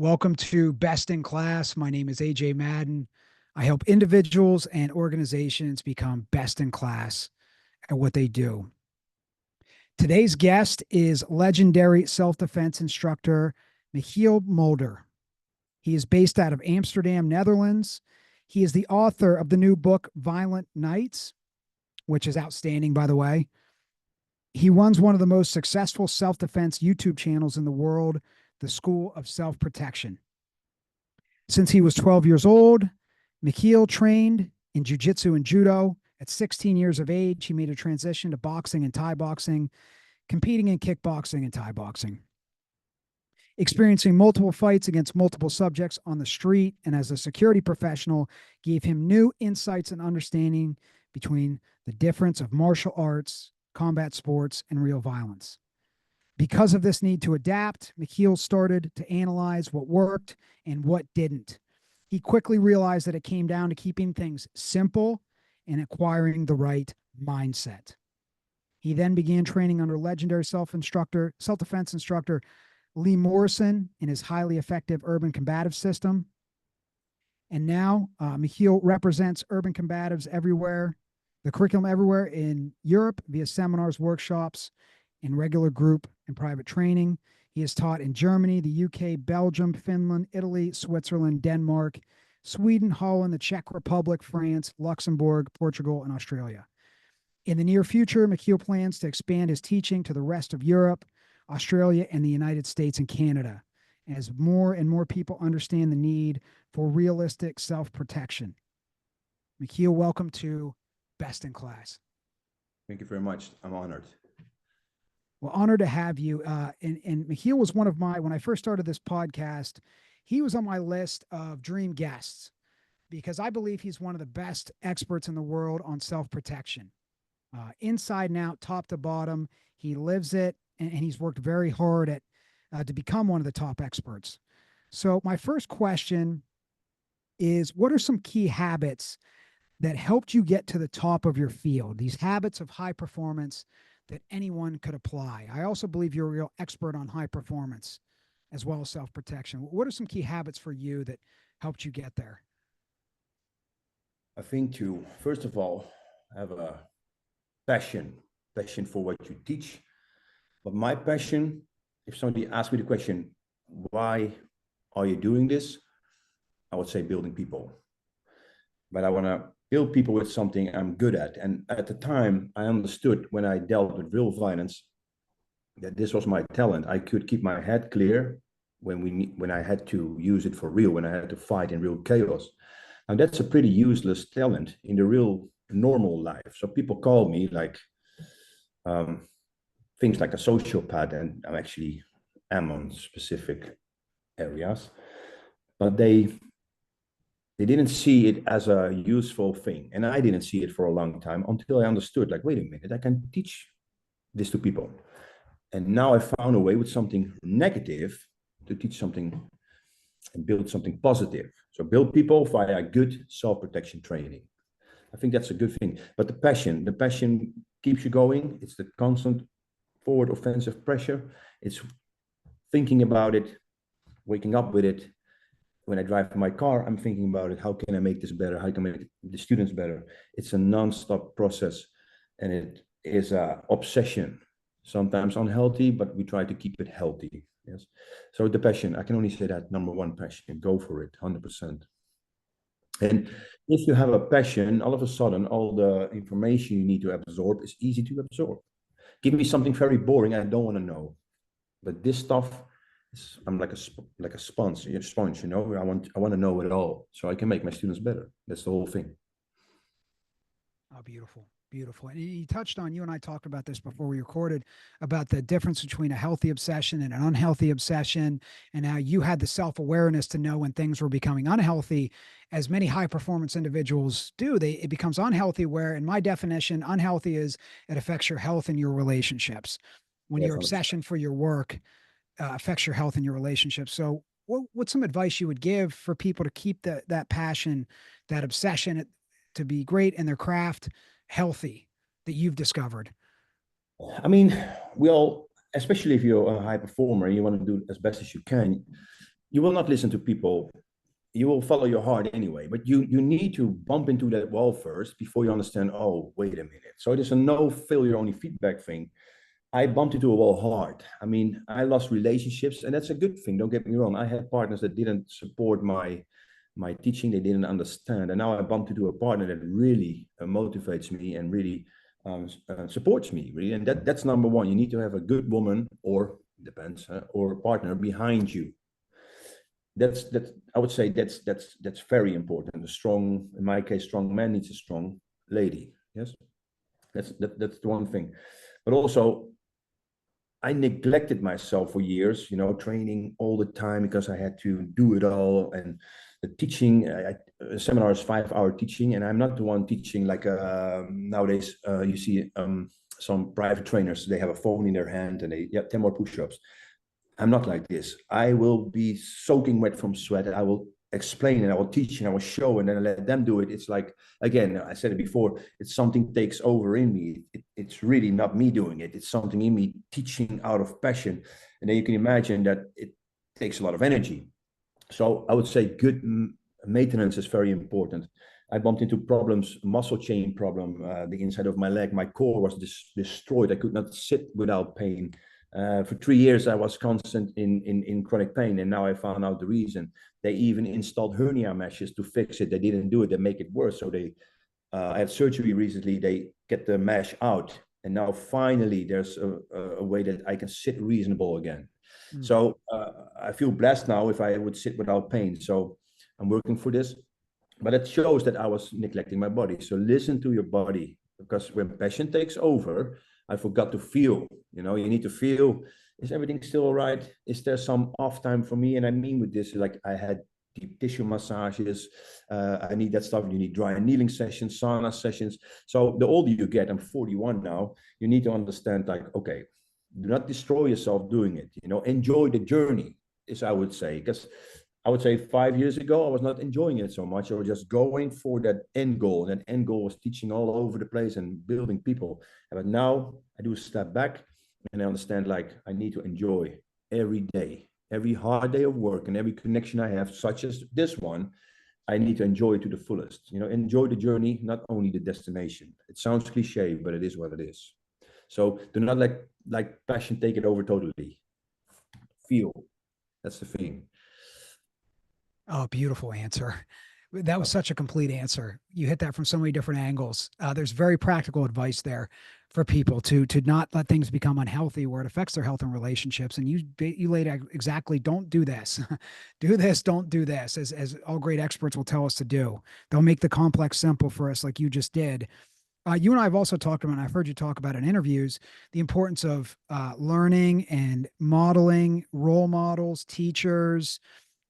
Welcome to Best in Class. My name is AJ Madden. I help individuals and organizations become best in class at what they do. Today's guest is legendary self-defense instructor Michiel Mulder. He is based out of Amsterdam, Netherlands. He is the author of the new book, Violent Nights, which is outstanding, by the way. He runs one of the most successful self-defense YouTube channels in the world, the School of Self-Protection. Since he was 12 years old, Michiel trained in jiu-jitsu and judo. At 16 years of age, he made a transition to boxing and Thai boxing, competing in kickboxing and Thai boxing. Experiencing multiple fights against multiple subjects on the street and as a security professional gave him new insights and understanding between the difference of martial arts, combat sports, and real violence. Because of this need to adapt, Michiel started to analyze what worked and what didn't. He quickly realized that it came down to keeping things simple and acquiring the right mindset. He then began training under legendary self-defense instructor Lee Morrison in his highly effective urban combative system. And now Michiel represents urban combatives everywhere, the curriculum everywhere in Europe via seminars, workshops, in regular group and private training. He has taught in Germany, the UK, Belgium, Finland, Italy, Switzerland, Denmark, Sweden, Holland, the Czech Republic, France, Luxembourg, Portugal, and Australia. In the near future, Michiel plans to expand his teaching to the rest of Europe, Australia, and the United States and Canada, as more and more people understand the need for realistic self-protection. Michiel, welcome to Best in Class. Thank you very much. I'm honored. Well, honored to have you. And Michiel was one of when I first started this podcast, he was on my list of dream guests because I believe he's one of the best experts in the world on self-protection. Inside and out, top to bottom, he lives it, and he's worked very hard to become one of the top experts. So my first question is, what are some key habits that helped you get to the top of your field? These habits of high performance that anyone could apply. I also believe you're a real expert on high performance as well as self-protection. What are some key habits for you that helped you get there? I think to, first of all, have a passion for what you teach. But my passion, if somebody asked me the question, why are you doing this? I would say building people. But I want to build people with something I'm good at. And at the time, I understood when I dealt with real violence that this was my talent. I could keep my head clear when I had to use it for real, when I had to fight in real chaos. And that's a pretty useless talent in the real normal life. So people call me like things like a sociopath, and I actually am on specific areas, but they didn't see it as a useful thing. And I didn't see it for a long time until I understood, like, wait a minute, I can teach this to people. And now I found a way with something negative to teach something and build something positive. So build people via good self-protection training. I think that's a good thing. But the passion keeps you going. It's the constant forward offensive pressure. It's thinking about it, waking up with it. When I drive my car, I'm thinking about it. How can I make this better? How can I make the students better? It's a non-stop process, and it is an obsession, sometimes unhealthy, but we try to keep it healthy. Yes. So the passion, I can only say that number one passion, go for it, 100%. And if you have a passion, all of a sudden, all the information you need to absorb is easy to absorb. Give me something very boring, I don't want to know. But this stuff, I'm like a sponge, you know. I want to know it all, so I can make my students better. That's the whole thing. Oh, beautiful. Beautiful. And you touched on, you and I talked about this before we recorded, about the difference between a healthy obsession and an unhealthy obsession, and how you had the self-awareness to know when things were becoming unhealthy, as many high-performance individuals do. It becomes unhealthy, where, in my definition, unhealthy is it affects your health and your relationships. When your obsession for your work affects your health and your relationships. So what's some advice you would give for people to keep that passion, that obsession to be great in their craft, healthy, that you've discovered? I mean, we all, especially if you're a high performer, you want to do as best as you can. you will not listen to people. You will follow your heart anyway, but you need to bump into that wall first before you understand, oh, wait a minute. So it is a no failure, only feedback thing. I bumped into a wall hard. I mean, I lost relationships, and that's a good thing. Don't get me wrong. I had partners that didn't support my teaching. They didn't understand. And now I bumped into a partner that really motivates me and really supports me, really. And that's number one. You need to have a good woman, or depends, or a partner behind you. That's I would say that's very important. A strong, in my case, strong man needs a strong lady. Yes, that's the one thing. But also, I neglected myself for years, training all the time because I had to do it all. And the teaching, seminar is 5-hour teaching, and I'm not the one teaching like nowadays. You see some private trainers, they have a phone in their hand and they 10 more push-ups. I'm not like this. I will be soaking wet from sweat. I will explain and I will teach and I will show, and then I let them do it. It's like, again, I said it before, it's something takes over in me. It's really not me doing it. It's something in me teaching out of passion. And then you can imagine that it takes a lot of energy. So I would say good maintenance is very important. I bumped into problems, muscle chain problem, the inside of my leg, my core was destroyed. I could not sit without pain. For 3 years, I was constant in chronic pain, and now I found out the reason. They even installed hernia meshes to fix it. They didn't do it; they make it worse. So I had surgery recently. They get the mesh out, and now finally there's a way that I can sit reasonable again. So I feel blessed now if I would sit without pain. So I'm working for this, but it shows that I was neglecting my body. So listen to your body, because when passion takes over, I forgot to feel. You need to feel, is everything still all right? Is there some off time for me? And I mean with this, like I had deep tissue massages. I need that stuff. You need dry kneeling sessions, sauna sessions. So the older you get, I'm 41 now, you need to understand, like, okay, do not destroy yourself doing it. Enjoy the journey, is I would say. Because I would say 5 years ago, I was not enjoying it so much. I was just going for that end goal. And that end goal was teaching all over the place and building people. But now I do a step back and I understand, like, I need to enjoy every day, every hard day of work, and every connection I have, such as this one. I need to enjoy it to the fullest. Enjoy the journey, not only the destination. It sounds cliche, but it is what it is. So do not let passion take it over totally. Feel. That's the thing. Oh, beautiful answer. That was such a complete answer. You hit that from so many different angles. There's very practical advice there for people to not let things become unhealthy where it affects their health and relationships. And you laid out exactly, don't do this, do this, don't do this, as all great experts will tell us to do. They'll make the complex simple for us, like you just did. You and I have also talked about, and I've heard you talk about in interviews, the importance of learning and modeling, role models, teachers.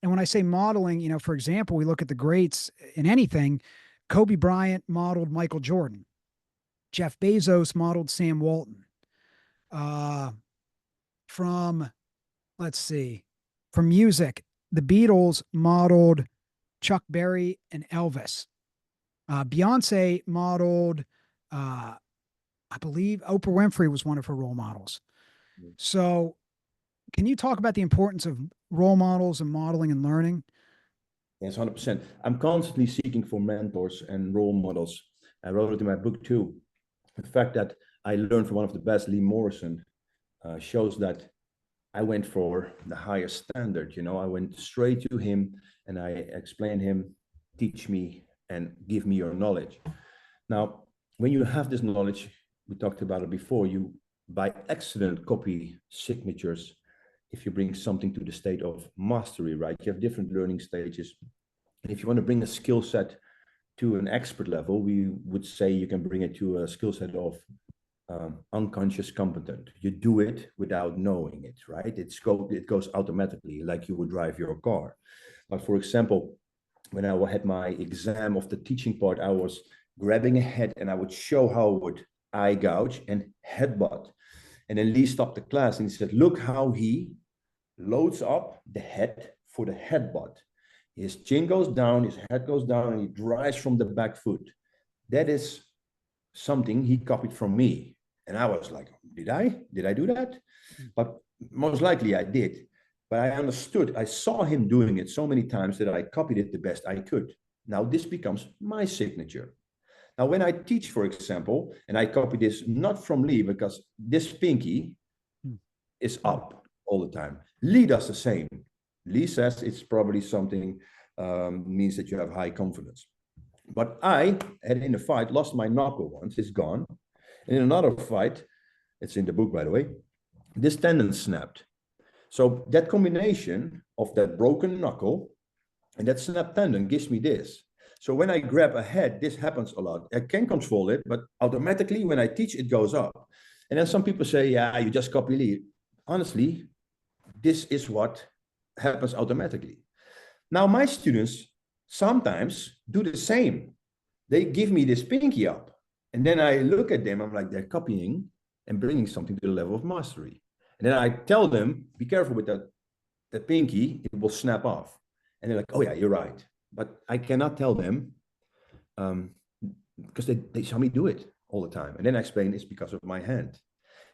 And when I say modeling, for example, we look at the greats in anything. Kobe Bryant modeled Michael Jordan. Jeff Bezos modeled Sam Walton. From, let's see, from music, the Beatles modeled Chuck Berry and Elvis. Beyonce modeled, I believe Oprah Winfrey was one of her role models. So can you talk about the importance of role models and modeling and learning? Yes, 100%. I'm constantly seeking for mentors and role models. I wrote it in my book too. The fact that I learned from one of the best, Lee Morrison, shows that I went for the highest standard. I went straight to him and I explained him, teach me and give me your knowledge. Now, when you have this knowledge, we talked about it before, you by accident copy signatures. If you bring something to the state of mastery, right? You have different learning stages. And if you want to bring a skill set to an expert level, we would say you can bring it to a skill set of unconscious competent. You do it without knowing it, right? It goes automatically, like you would drive your car. But for example, when I had my exam of the teaching part, I was grabbing a head and I would show how I would eye gouge and headbutt. And then Lee stopped the class and he said, look how he loads up the head for the headbutt. His chin goes down, his head goes down, and he drives from the back foot. That is something he copied from me. And I was like, did I do that? But most likely I did. but I understood, I saw him doing it so many times that I copied it the best I could. Now this becomes my signature. Now, when I teach, for example, and I copy this not from Lee, because this pinky is up all the time. Lee does the same. Lee says it's probably something means that you have high confidence. But I had in a fight lost my knuckle once, it's gone. And in another fight, it's in the book, by the way, this tendon snapped. So that combination of that broken knuckle and that snapped tendon gives me this. So when I grab a head, this happens a lot. I can control it, but automatically when I teach, it goes up. And then some people say, yeah, you just copy Lee. Honestly, this is what happens automatically. Now, my students sometimes do the same. They give me this pinky up. And then I look at them, I'm like, they're copying and bringing something to the level of mastery. And then I tell them, be careful with that pinky, it will snap off. And they're like, oh yeah, you're right. But I cannot tell them because they saw me do it all the time. And then I explain it's because of my hand.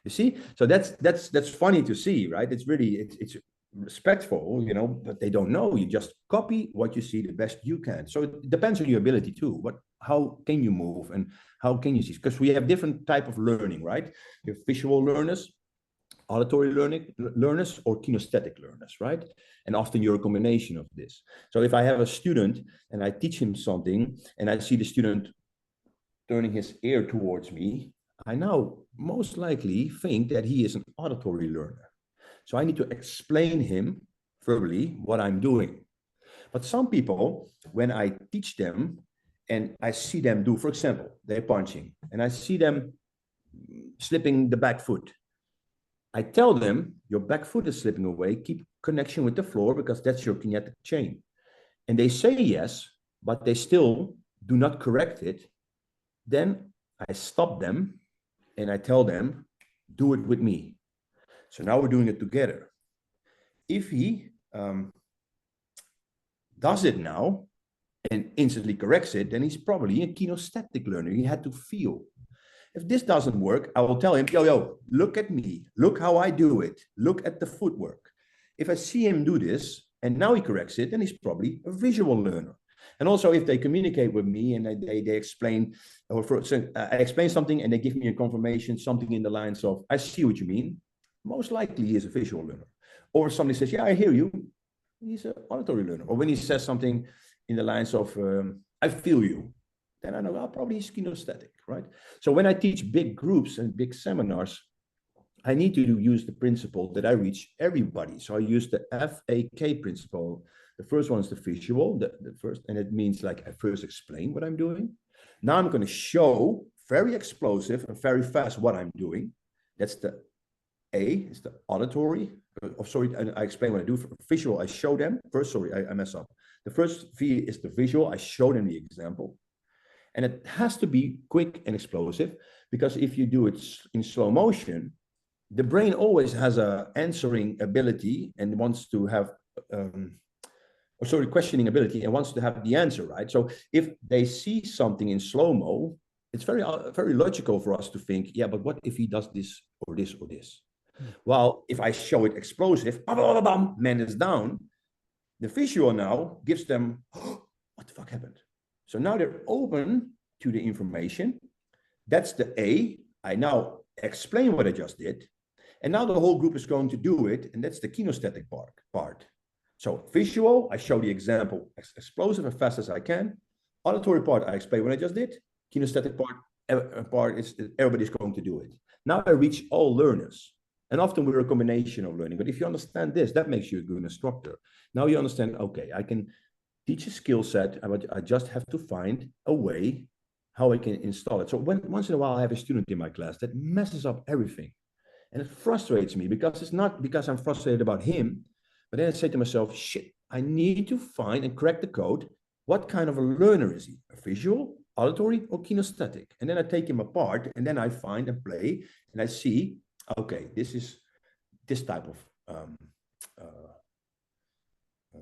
You see? So that's funny to see, right? It's really, it's respectful, you know, but they don't know. You just copy what you see the best you can. So it depends on your ability too. How can you move and how can you see? Because we have different type of learning, right? You have visual learners, auditory learners, or kinesthetic learners, right? And often you're a combination of this. So if I have a student and I teach him something and I see the student turning his ear towards me, I now most likely think that he is an auditory learner. So I need to explain him verbally what I'm doing. But some people, when I teach them and I see them do, for example, they're punching and I see them slipping the back foot. I tell them, your back foot is slipping away, keep connection with the floor because that's your kinetic chain. And they say yes, but they still do not correct it. Then I stop them and I tell them, do it with me. So now we're doing it together. If he does it now and instantly corrects it, then he's probably a kinesthetic learner. He had to feel. If this doesn't work, I will tell him, yo, look at me. Look how I do it. Look at the footwork. If I see him do this and now he corrects it, then he's probably a visual learner. And also if they communicate with me and they explain, or I explain something and they give me a confirmation, something in the lines of, I see what you mean. Most likely he is a visual learner. Or somebody says, yeah, I hear you. He's an auditory learner. Or when he says something in the lines of, I feel you. Then I know, well, probably he's kinesthetic, right? So when I teach big groups and big seminars, I need to use the principle that I reach everybody. So I use the FAK principle. The first one is the visual, the first, and it means like I first explain what I'm doing. Now I'm going to show very explosive and very fast what I'm doing. That's the A, is the auditory. I explain what I do. For visual, I show them. First, I mess up. The first V is the visual. I show them the example. And it has to be quick and explosive, because if you do it in slow motion, the brain always has an answering ability and wants to have, questioning ability and wants to have the answer, right? So if they see something in slow-mo, it's very logical for us to think, yeah, but what if he does this or this or this? Well, if I show it explosive, man is down, the visual now gives them, oh, what the fuck happened? So now they're open to the information. That's the A. I now explain what I just did. And now the whole group is going to do it. And that's the kinesthetic part. So visual, I show the example explosive as fast as I can. Auditory part, I explain what I just did. Kinesthetic part is everybody's going to do it. Now I reach all learners. And often we're a combination of learning. But if you understand this, that makes you a good instructor. Now you understand, okay, I can teach a skill set, I just have to find a way how I can install it. So once in a while I have a student in my class that messes up everything. And it frustrates me, because it's not because I'm frustrated about him, but then I say to myself, shit, I need to find and crack the code. What kind of a learner is he? A visual, auditory, or kinesthetic? And then I take him apart and then I find and play and I see, okay, this is this type of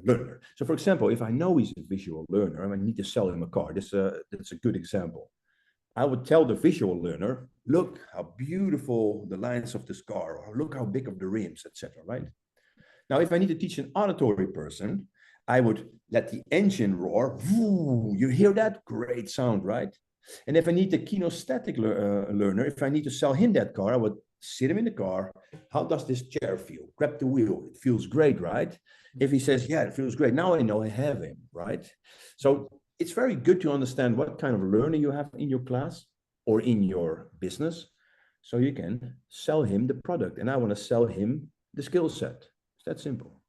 learner. So for example, if I know he's a visual learner and I need to sell him a car, that's a good example. I would tell the visual learner, look how beautiful the lines of this car, or look how big of the rims, etc. Right? Now, if I need to teach an auditory person, I would let the engine roar. Woo, you hear that? Great sound, right? And if I need the kinesthetic learner, if I need to sell him that car, I would sit him in the car. How does this chair feel? Grab the wheel. It feels great, right? If he says, yeah, it feels great. Now I know I have him, right? So it's very good to understand what kind of learner you have in your class or in your business, so you can sell him the product. And I want to sell him the skill set. It's that simple.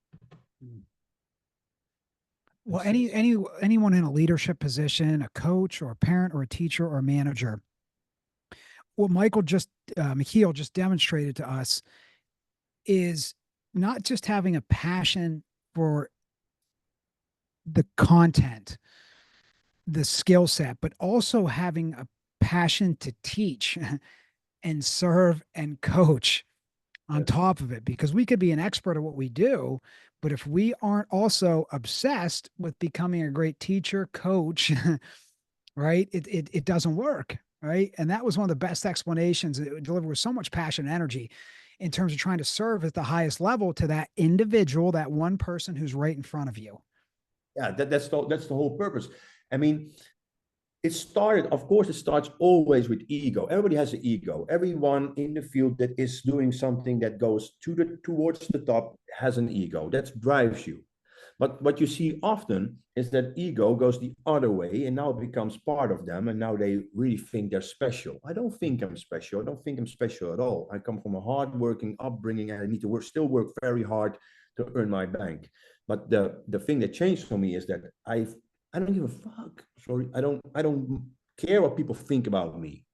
Well, anyone in a leadership position, a coach or a parent or a teacher or a manager, what Michiel just demonstrated to us is not just having a passion for the content, the skill set, but also having a passion to teach and serve and coach on top of it, because we could be an expert at what we do, but if we aren't also obsessed with becoming a great teacher, coach, right, it doesn't work, right? And that was one of the best explanations. It delivered with so much passion and energy in terms of trying to serve at the highest level to that individual, that one person who's right in front of you. Yeah, that's the whole purpose. I mean, it starts always with ego. Everybody has an ego. Everyone in the field that is doing something that goes towards the top has an ego that drives you. But what you see often is that ego goes the other way, and now it becomes part of them, and now they really think they're special. I don't think I'm special. I don't think I'm special at all. I come from a hard-working upbringing, and I need to still work very hard to earn my bank. But the thing that changed for me is that I don't give a fuck. Sorry, I don't care what people think about me.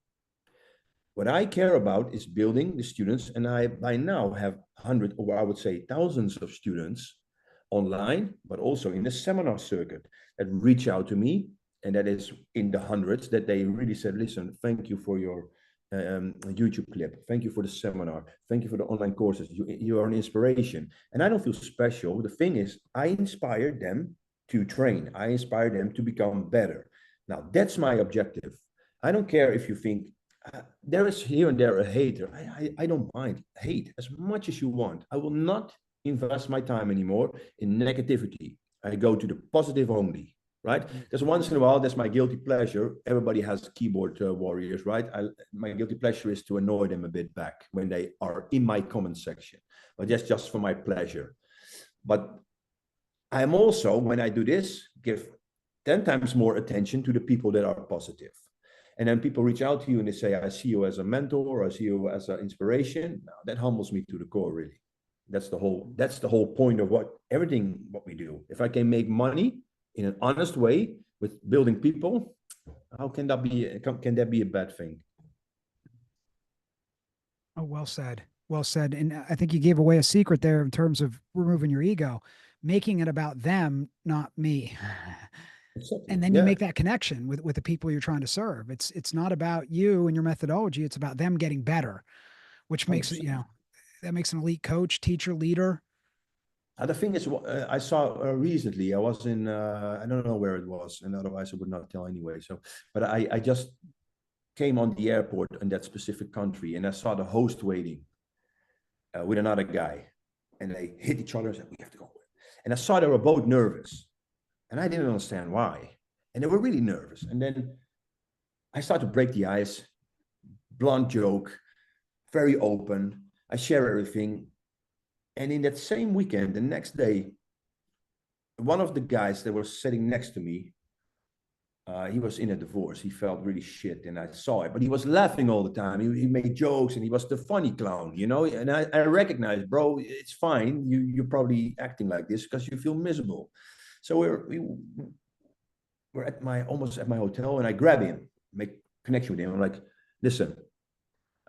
What I care about is building the students, and I by now have hundreds, or I would say thousands of students online, but also in the seminar circuit that reach out to me, and that is in the hundreds that they really said, listen, thank you for your YouTube clip. Thank you for the seminar. Thank you for the online courses. You are an inspiration. And I don't feel special. The thing is, I inspire them to train. I inspire them to become better. Now, that's my objective. I don't care if you think there is here and there a hater. I don't mind hate as much as you want. I will not invest my time anymore in negativity. I go to the positive only, right? Because once in a while, that's my guilty pleasure. Everybody has keyboard warriors, right? My guilty pleasure is to annoy them a bit back when they are in my comment section, but that's just for my pleasure. But I'm also, when I do this, give 10 times more attention to the people that are positive. And then people reach out to you and they say, I see you as a mentor, or I see you as an inspiration. Now, that humbles me to the core, really. That's the whole point of what we do. If I can make money in an honest way with building people, how can that be a bad thing? Oh, well said. Well said. And I think you gave away a secret there in terms of removing your ego, making it about them, not me. Exactly. And then you make that connection with the people you're trying to serve. It's not about you and your methodology. It's about them getting better, which makes it, that makes an elite coach, teacher, leader. The thing is, I saw recently, I was in, I don't know where it was, and otherwise I would not tell anyway. So, but I just came on the airport in that specific country, and I saw the host waiting with another guy, and they hit each other and said, we have to go. And I saw they were both nervous, and I didn't understand why. And they were really nervous. And then I started to break the ice, blunt joke, very open. I share everything. And in that same weekend, the next day, one of the guys that was sitting next to me, he was in a divorce. He felt really shit, and I saw it. But he was laughing all the time. He made jokes, and he was the funny clown, And I recognized, bro, it's fine. You're probably acting like this because you feel miserable. So we're almost at my hotel, and I grab him, make connection with him. I'm like, listen,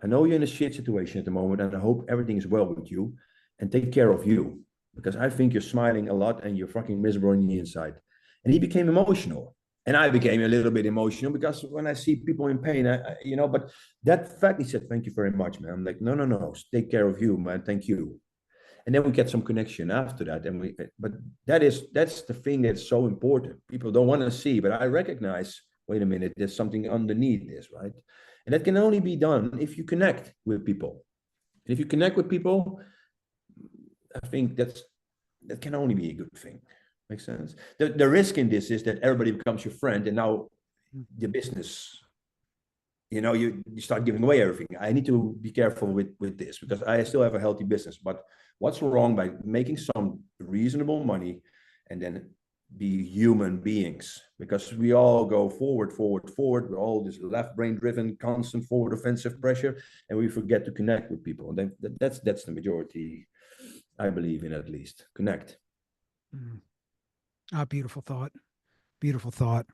I know you're in a shit situation at the moment, and I hope everything is well with you, and take care of you, because I think you're smiling a lot and you're fucking miserable on the inside. And he became emotional, and I became a little bit emotional because when I see people in pain, but that fact, he said, thank you very much, man. I'm like, no, take care of you, man. Thank you. And then we get some connection after that. But that's the thing that's so important. People don't want to see, but I recognize, wait a minute, there's something underneath this, right? And that can only be done if you connect with people. And if you connect with people, I think that can only be a good thing. Makes sense. The risk in this is that everybody becomes your friend, and now the business, you start giving away everything. I need to be careful with this, because I still have a healthy business. But what's wrong by making some reasonable money and then be human beings? Because we all go forward. We're all this left brain driven, constant forward offensive pressure, and we forget to connect with people. And that's the majority, I believe in, at least. Connect. Beautiful thought. Beautiful thought.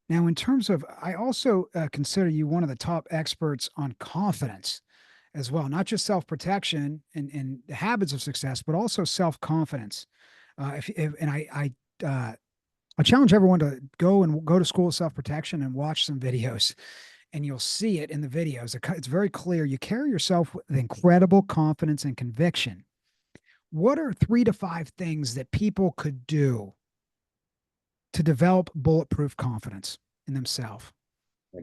Now, in terms of, I also consider you one of the top experts on confidence as well, not just self-protection and the habits of success, but also self-confidence. I challenge everyone to go to school of self-protection and watch some videos, and you'll see it in the videos. It's very clear. You carry yourself with incredible confidence and conviction. What are 3 to 5 things that people could do to develop bulletproof confidence in themselves?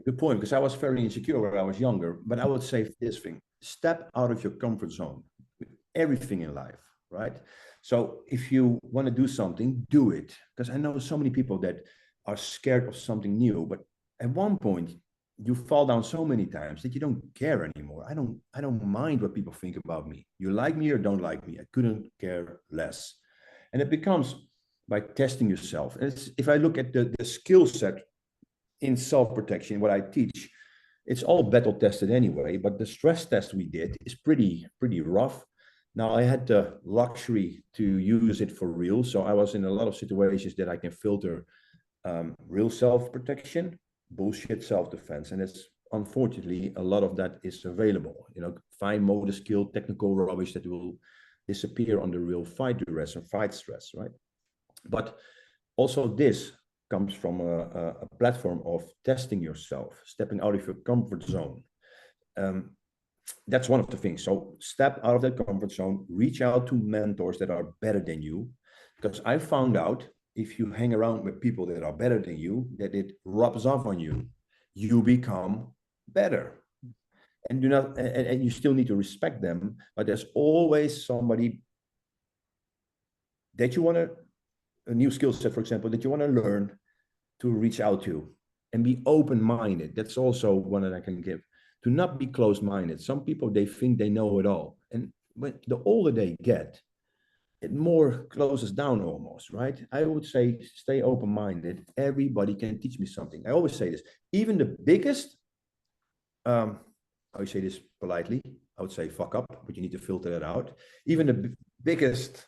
Good point, because I was very insecure when I was younger. But I would say this thing: step out of your comfort zone with everything in life, right? So if you want to do something, do it. Because I know so many people that are scared of something new, but at one point you fall down so many times that you don't care anymore. I don't mind what people think about me. You like me or don't like me, I couldn't care less. And it becomes by testing yourself. And if I look at the skill set in self-protection, what I teach, it's all battle tested anyway, but the stress test we did is pretty rough. Now, I had the luxury to use it for real. So I was in a lot of situations that I can filter real self-protection, bullshit self-defense. And it's, unfortunately, a lot of that is available. Fine motor skill, technical rubbish that will disappear under real fight duress or fight stress, right? But also this comes from a platform of testing yourself, stepping out of your comfort zone. That's one of the things. So step out of that comfort zone, reach out to mentors that are better than you. Because I found out, if you hang around with people that are better than you, that it rubs off on you. You become better. And and you still need to respect them, but there's always somebody that you want to, a new skill set, for example, that you want to learn, to reach out to, and be open-minded. That's also one that I can give. To not be closed-minded. Some people, they think they know it all. And when the older they get, it more closes down almost, right? I would say stay open-minded. Everybody can teach me something. I always say this. Even the biggest, I would say this politely, I would say fuck up, but you need to filter that out. Even the biggest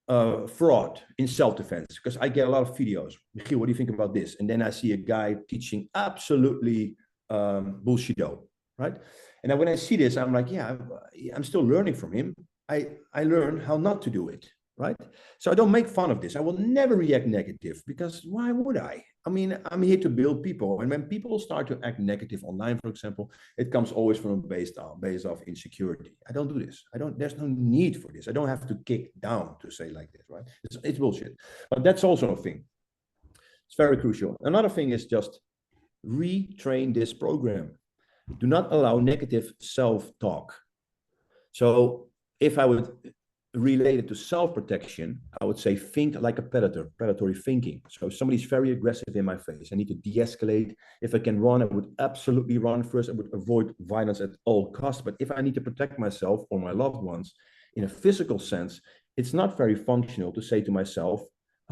fraud in self-defense, because I get a lot of videos. Michiel, what do you think about this? And then I see a guy teaching absolutely bullshit-o, right? And then when I see this, I'm like, yeah, I'm still learning from him. I learn how not to do it, right? So I don't make fun of this. I will never react negative, because why would I? I mean, I'm here to build people. And when people start to act negative online, for example, it comes always from a base of insecurity. I don't do this. There's no need for this. I don't have to kick down to say like this, right? It's bullshit. But that's also a thing. It's very crucial. Another thing is just retrain this program. Do not allow negative self-talk. So if I would relate it to self-protection, I would say think like a predator, predatory thinking. So if somebody's very aggressive in my face, I need to de-escalate. If I can run, I would absolutely run first. I would avoid violence at all costs. But if I need to protect myself or my loved ones in a physical sense, it's not very functional to say to myself,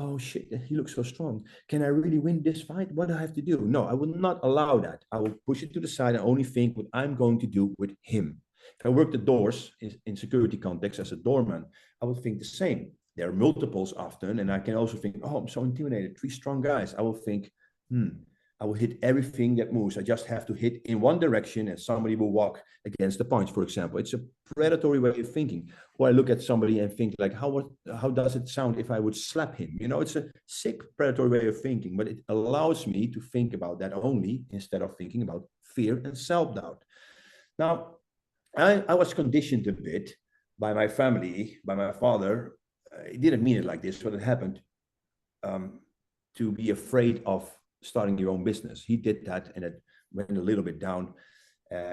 oh shit, he looks so strong. Can I really win this fight? What do I have to do? No, I will not allow that. I will push it to the side and only think what I'm going to do with him. If I work the doors in security context as a doorman, I would think the same. There are multiples often, and I can also think, oh, I'm so intimidated, 3 strong guys. I will think, I will hit everything that moves. I just have to hit in one direction and somebody will walk against the punch, for example. It's a predatory way of thinking. Or I look at somebody and think like, how does it sound if I would slap him? It's a sick predatory way of thinking, but it allows me to think about that only instead of thinking about fear and self-doubt. Now, I was conditioned a bit by my family, by my father. He didn't mean it like this, but it happened, to be afraid of starting your own business. He did that and it went a little bit down.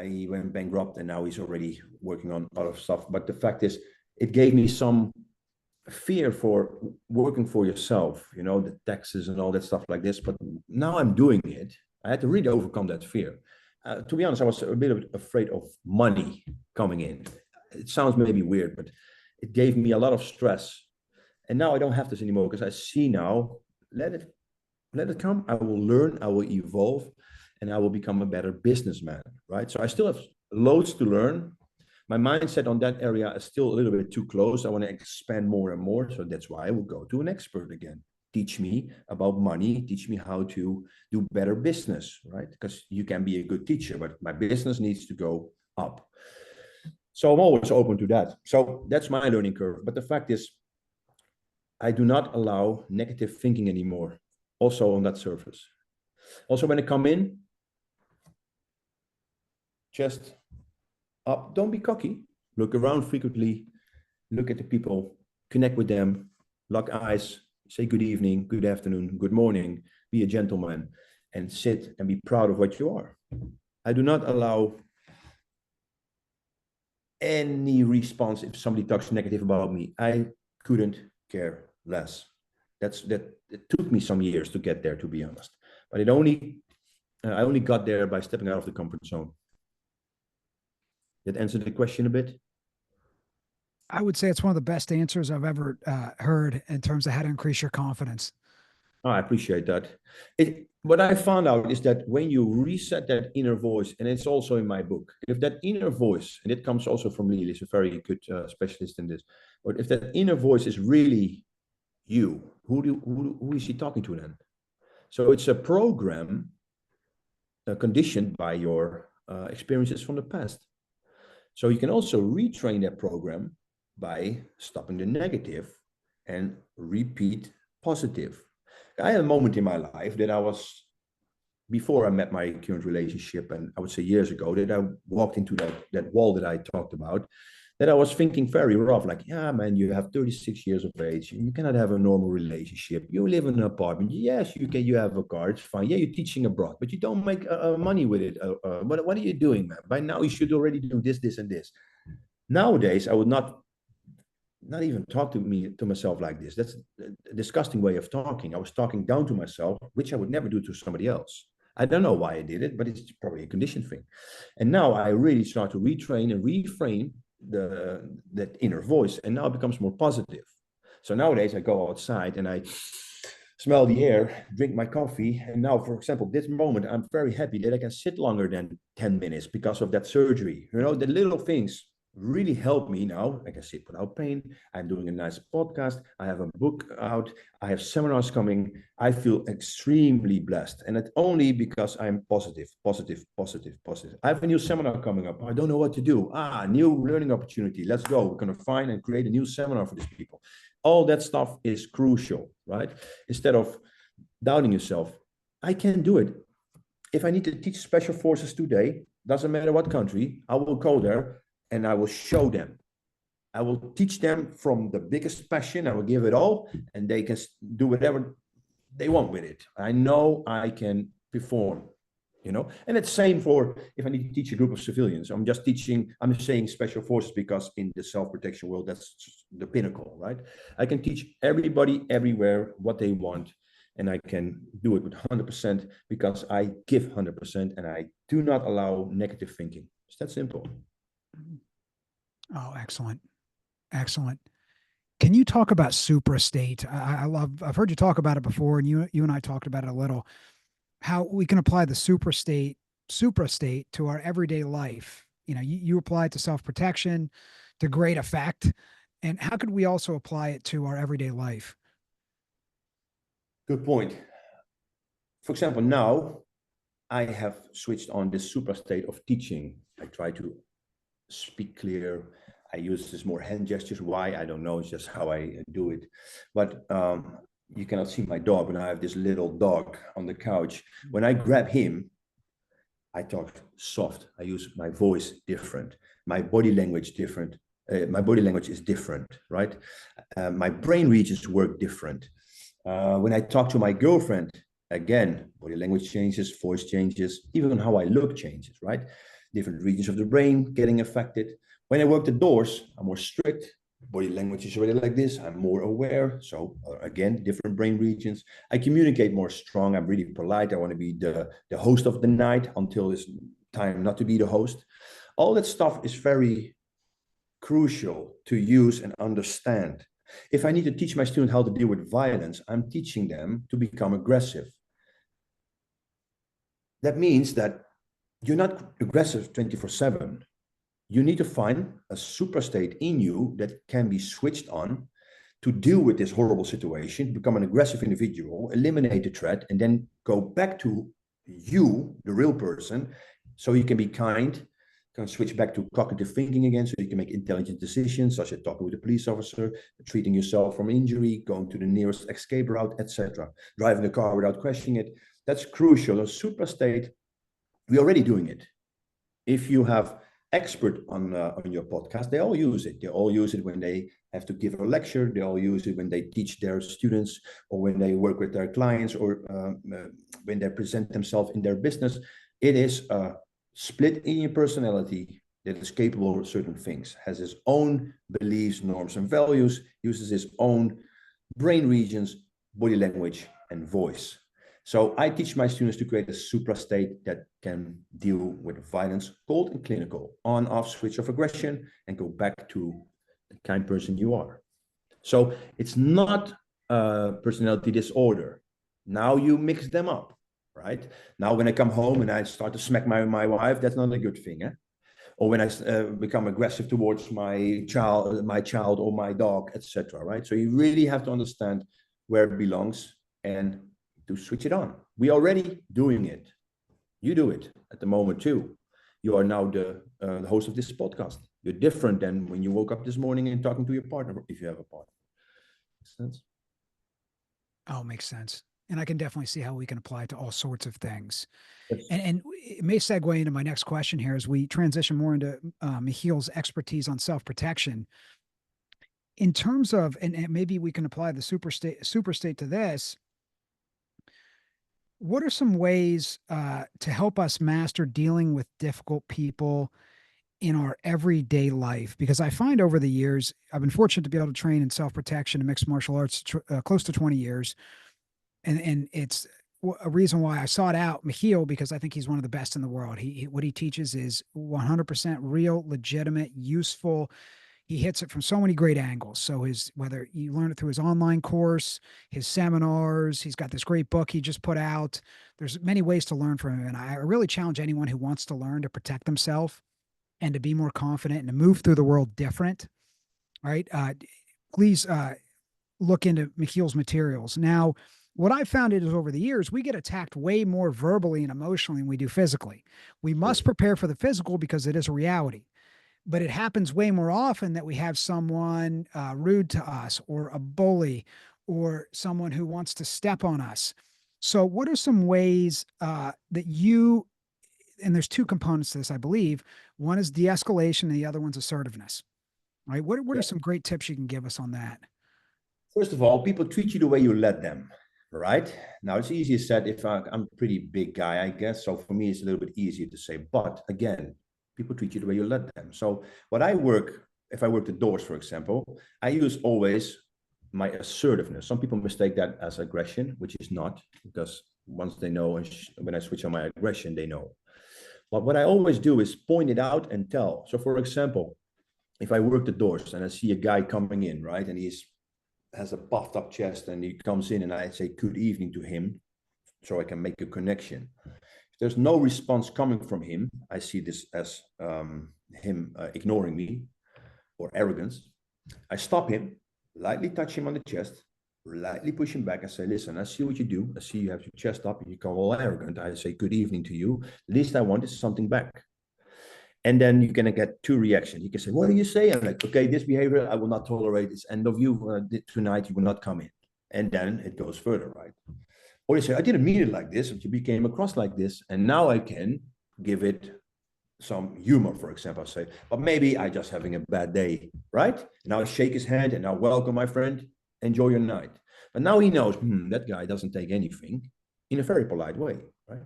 He went bankrupt and now he's already working on other stuff. But the fact is, it gave me some fear for working for yourself, you know, the taxes and all that stuff like this. But now I'm doing it. I had to really overcome that fear. To be honest, I was a bit afraid of money coming in. It sounds maybe weird, but it gave me a lot of stress. And now I don't have this anymore because I see now, let it come. I will learn, I will evolve, and I will become a better businessman, right? So I still have loads to learn. My mindset on that area is still a little bit too close. I want to expand more and more. So that's why I will go to an expert again. Teach me about money, teach me how to do better business, right? Because you can be a good teacher, but my business needs to go up. So I'm always open to that. So that's my learning curve. But the fact is, I do not allow negative thinking anymore, also on that surface. Also, when I come in, just up, don't be cocky. Look around frequently, look at the people, connect with them, lock eyes, say good evening, good afternoon, good morning, be a gentleman, and sit and be proud of what you are. I do not allow any response if somebody talks negative about me. I couldn't care less. It took me some years to get there, to be honest. But I only got there by stepping out of the comfort zone. That answered the question a bit. I would say it's one of the best answers I've ever heard in terms of how to increase your confidence. Oh, I appreciate that. What I found out is that when you reset that inner voice, and it's also in my book, if that inner voice, and it comes also from Lee, he's a very good specialist in this, but if that inner voice is really you, who is he talking to then? So it's a program conditioned by your experiences from the past. So you can also retrain that program by stopping the negative and repeat positive. I had a moment in my life that I was, before I met my current relationship, and I would say years ago, that I walked into that wall that I talked about, that I was thinking very rough, like, yeah, man, you have 36 years of age. You cannot have a normal relationship. You live in an apartment. Yes, you can. You have a car. It's fine. Yeah, you're teaching abroad, but you don't make money with it. What are you doing, man? By now, you should already do this, this, and this. Nowadays, I would not even talk to myself like this. That's a disgusting way of talking. I was talking down to myself, which I would never do to somebody else. I don't know why I did it, but it's probably a condition thing. And now I really start to retrain and reframe that inner voice, and now it becomes more positive. So nowadays I go outside and I smell the air, drink my coffee, and now, for example, this moment I'm very happy that I can sit longer than 10 minutes because of that surgery. You know, the little things really help me now. I can sit without pain. I'm doing a nice podcast. I have a book out. I have seminars coming. I feel extremely blessed. And it's only because I'm positive. I have a new seminar coming up. I don't know what to do. New learning opportunity. Let's go. We're going to find and create a new seminar for these people. All that stuff is crucial, right? Instead of doubting yourself, I can do it. If I need to teach special forces today, doesn't matter what country, I will go there and I will show them. I will teach them from the biggest passion. I will give it all, and they can do whatever they want with it. I know I can perform, you know. And it's same for if I need to teach a group of civilians. I'm saying special forces because in the self-protection world, that's the pinnacle, right? I can teach everybody everywhere what they want, and I can do it with 100% because I give 100% and I do not allow negative thinking. It's that simple. Oh, excellent. Excellent. Can you talk about superstate? I've heard you talk about it before, and you and I talked about it a little, how we can apply the superstate to our everyday life. You know, you apply it to self-protection to great effect. And how could we also apply it to our everyday life? Good point. For example, now I have switched on this superstate of teaching. I try to speak clear. I use this more hand gestures. Why? I don't know. It's just how I do it. But you cannot see my dog, but I have this little dog on the couch. When I grab him, I talk soft. I use my voice different. My body language different. My body language is different, right? My brain regions work different. When I talk to my girlfriend, again, body language changes, voice changes, even how I look changes, right? Different regions of the brain getting affected. When I work the doors, I'm more strict. body language is already like this. I'm more aware. So again, different brain regions. I communicate more strong. I'm really polite. I want to be the host of the night until it's time not to be the host. All that stuff is very crucial to use and understand. If I need to teach my student how to deal with violence, I'm teaching them to become aggressive. That means that you're not aggressive 24/7. You need to find a superstate in you that can be switched on to deal with this horrible situation, become an aggressive individual, eliminate the threat, and then go back to you, the real person, so you can be kind, can switch back to cognitive thinking again, so you can make intelligent decisions, such as talking with a police officer, treating yourself from injury, going to the nearest escape route, etc. Driving a car without questioning it. That's crucial. A superstate, we're already doing it. If you have expert on your podcast, they all use it. They all use it when they have to give a lecture. They all use it when they teach their students, or when they work with their clients, or when they present themselves in their business. It is a split in your personality that is capable of certain things, has its own beliefs, norms, and values, uses its own brain regions, body language, and voice. So I teach my students to create a suprastate that can deal with violence, cold and clinical, on, off, switch of aggression, and go back to the kind person you are. So it's not a personality disorder. Now you mix them up, right? Now when I come home and I start to smack my wife, that's not a good thing, eh? Or when I become aggressive towards my child or my dog, etc. Right? So you really have to understand where it belongs and to switch it on. We are already doing it. You do it at the moment too. You are now the host of this podcast. You're different than when you woke up this morning and talking to your partner, if you have a partner. Makes sense? Oh, makes sense. And I can definitely see how we can apply it to all sorts of things. Yes. And it may segue into my next question here as we transition more into Michiel's expertise on self-protection. In terms of, and maybe we can apply the superstate to this, what are some ways to help us master dealing with difficult people in our everyday life? Because I find over the years, I've been fortunate to be able to train in self-protection and mixed martial arts close to 20 years. And it's a reason why I sought out Michiel, because I think he's one of the best in the world. What he teaches is 100% real, legitimate, useful. He hits it from so many great angles. So whether you learn it through his online course, his seminars, he's got this great book he just put out. There's many ways to learn from him. And I really challenge anyone who wants to learn to protect themselves and to be more confident and to move through the world different. Right. Please look into Michiel's materials. Now, what I've found is over the years, we get attacked way more verbally and emotionally than we do physically. We must prepare for the physical because it is a reality. But it happens way more often that we have someone rude to us, or a bully, or someone who wants to step on us. So what are some ways that you, and there's two components to this, I believe. One is de-escalation and the other one's assertiveness, right? What are some great tips you can give us on that? First of all, people treat you the way you let them, right? Now, it's easier said if I'm a pretty big guy, I guess. So for me, it's a little bit easier to say. But again, people treat you the way you let them. So if I work the doors, for example, I use always my assertiveness. Some people mistake that as aggression, which is not, because once they know, when I switch on my aggression, they know. But what I always do is point it out and tell. So for example, if I work the doors and I see a guy coming in, right, and has a puffed up chest, and he comes in and I say good evening to him, so I can make a connection. If there's no response coming from him, I see this as him ignoring me or arrogance. I stop him, lightly touch him on the chest, lightly push him back and say, listen, I see what you do. I see you have your chest up and you come all arrogant. I say good evening to you. The least I want is something back. And then you're going to get two reactions. You can say, what do you say? I'm like, okay, this behavior, I will not tolerate. It's end of you. Tonight, you will not come in. And then it goes further, right? Or you say, I didn't mean it like this. You became across like this. And now I can give it some humor, for example. I say, but maybe I just having a bad day, right? And now I shake his hand and now welcome, my friend. Enjoy your night. But now he knows, that guy doesn't take anything, in a very polite way, right?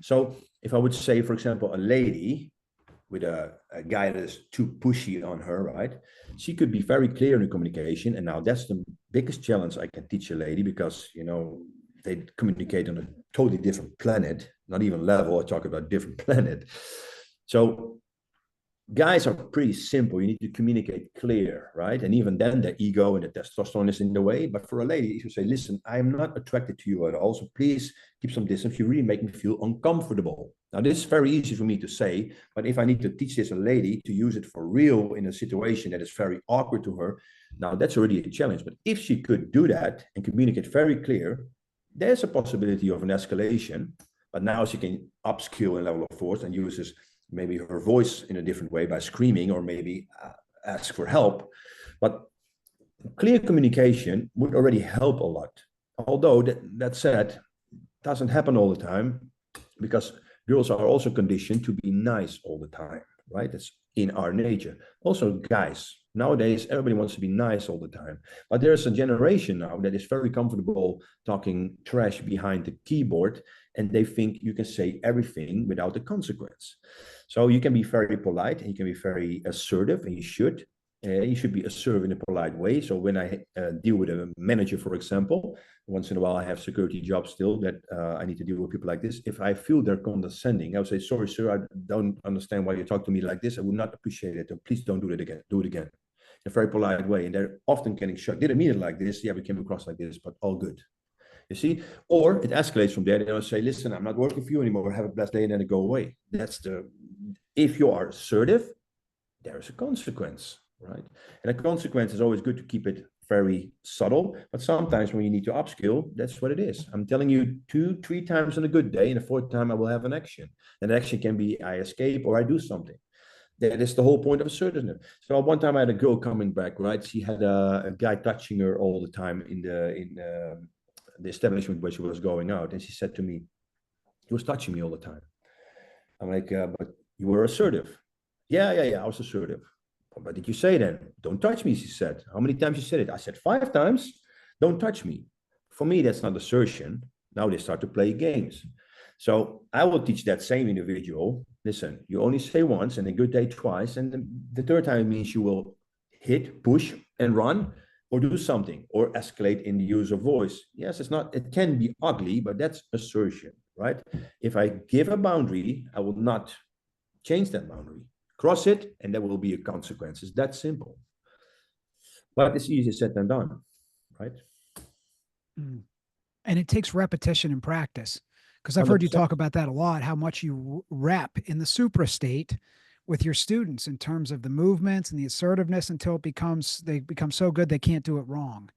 So if I would say, for example, a lady, with a guy that is too pushy on her, right? She could be very clear in the communication. And now that's the biggest challenge I can teach a lady, because, you know, they communicate on a totally different planet, not even level. I talk about different planet. So guys are pretty simple. You need to communicate clear, right? And even then, the ego and the testosterone is in the way. But for a lady, you should say, listen, I'm not attracted to you at all. So please keep some distance. You really make me feel uncomfortable. Now, this is very easy for me to say, but if I need to teach this a lady to use it for real in a situation that is very awkward to her, now that's already a challenge. But if she could do that and communicate very clear, there's a possibility of an escalation. But now she can upskill in level of force and uses maybe her voice in a different way by screaming, or maybe ask for help. But clear communication would already help a lot. Although that said, doesn't happen all the time, because girls are also conditioned to be nice all the time, right? That's in our nature. Also, guys, nowadays, everybody wants to be nice all the time. But there's a generation now that is very comfortable talking trash behind the keyboard, and they think you can say everything without a consequence. So you can be very polite and you can be very assertive, and you should. You should be assertive in a polite way. So when I deal with a manager, for example, once in a while I have security jobs still that I need to deal with people like this. If I feel they're condescending, I would say, sorry, sir, I don't understand why you talk to me like this. I would not appreciate it. Please don't do it again. Do it again. In a very polite way. And they're often getting shocked. Didn't mean it like this. Yeah, we came across like this, but all good. You see? Or it escalates from there. They'll say, listen, I'm not working for you anymore. Have a blessed day, and then they go away. If you are assertive, there is a consequence. Right. And a consequence is always good to keep it very subtle. But sometimes when you need to upskill, that's what it is. I'm telling you 2-3 times on a good day, and the fourth time I will have an action. And action can be I escape or I do something. That is the whole point of assertiveness. So one time I had a girl coming back, right? She had a guy touching her all the time in the establishment where she was going out. And she said to me, he was touching me all the time. I'm like, but you were assertive. Yeah, I was assertive. But did you say then? Don't touch me, she said. How many times you said it? I said 5 times. Don't touch me. For me, that's not assertion. Now they start to play games. So I will teach that same individual, listen, you only say once and a good day twice. And the third time means you will hit, push, and run, or do something, or escalate in the use of voice. Yes, it can be ugly, but that's assertion, right? If I give a boundary, I will not change that boundary. Cross it, and there will be a consequence. It's that simple. But it's easier said than done, right? And it takes repetition and practice, because I've heard you talk about that a lot, how much you rep in the superstate with your students in terms of the movements and the assertiveness until they become so good they can't do it wrong.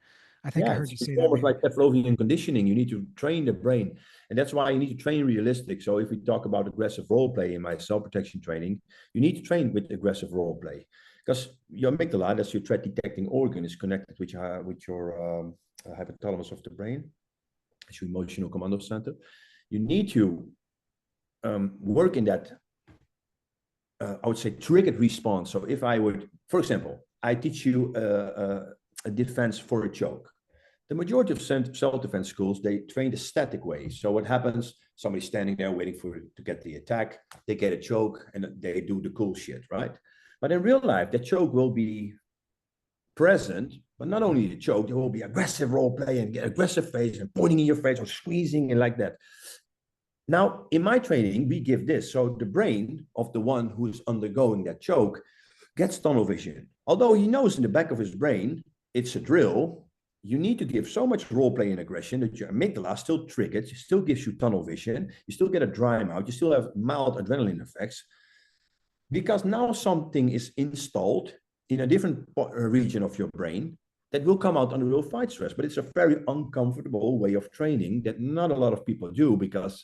I think I heard you say that. It's almost like Pavlovian conditioning. You need to train the brain. And that's why you need to train realistic. So if we talk about aggressive role play in my self-protection training, you need to train with aggressive role play. Because your amygdala, that's your threat detecting organ, is connected with your hypothalamus of the brain. It's your emotional command center. You need to work in that, I would say, triggered response. So if I would, for example, I teach you a defense for a choke. The majority of self-defense schools, they train the static way. So what happens? Somebody's standing there waiting to get the attack. They get a choke and they do the cool shit, right? But in real life, that choke will be present, but not only the choke, there will be aggressive role play and get aggressive face and pointing in your face or squeezing and like that. Now, in my training, we give this. So the brain of the one who is undergoing that choke gets tunnel vision. Although he knows in the back of his brain, it's a drill, you need to give so much role play and aggression that your amygdala still triggers, it still gives you tunnel vision, you still get a dry mouth, you still have mild adrenaline effects, because now something is installed in a different region of your brain that will come out under real fight stress. But it's a very uncomfortable way of training that not a lot of people do, because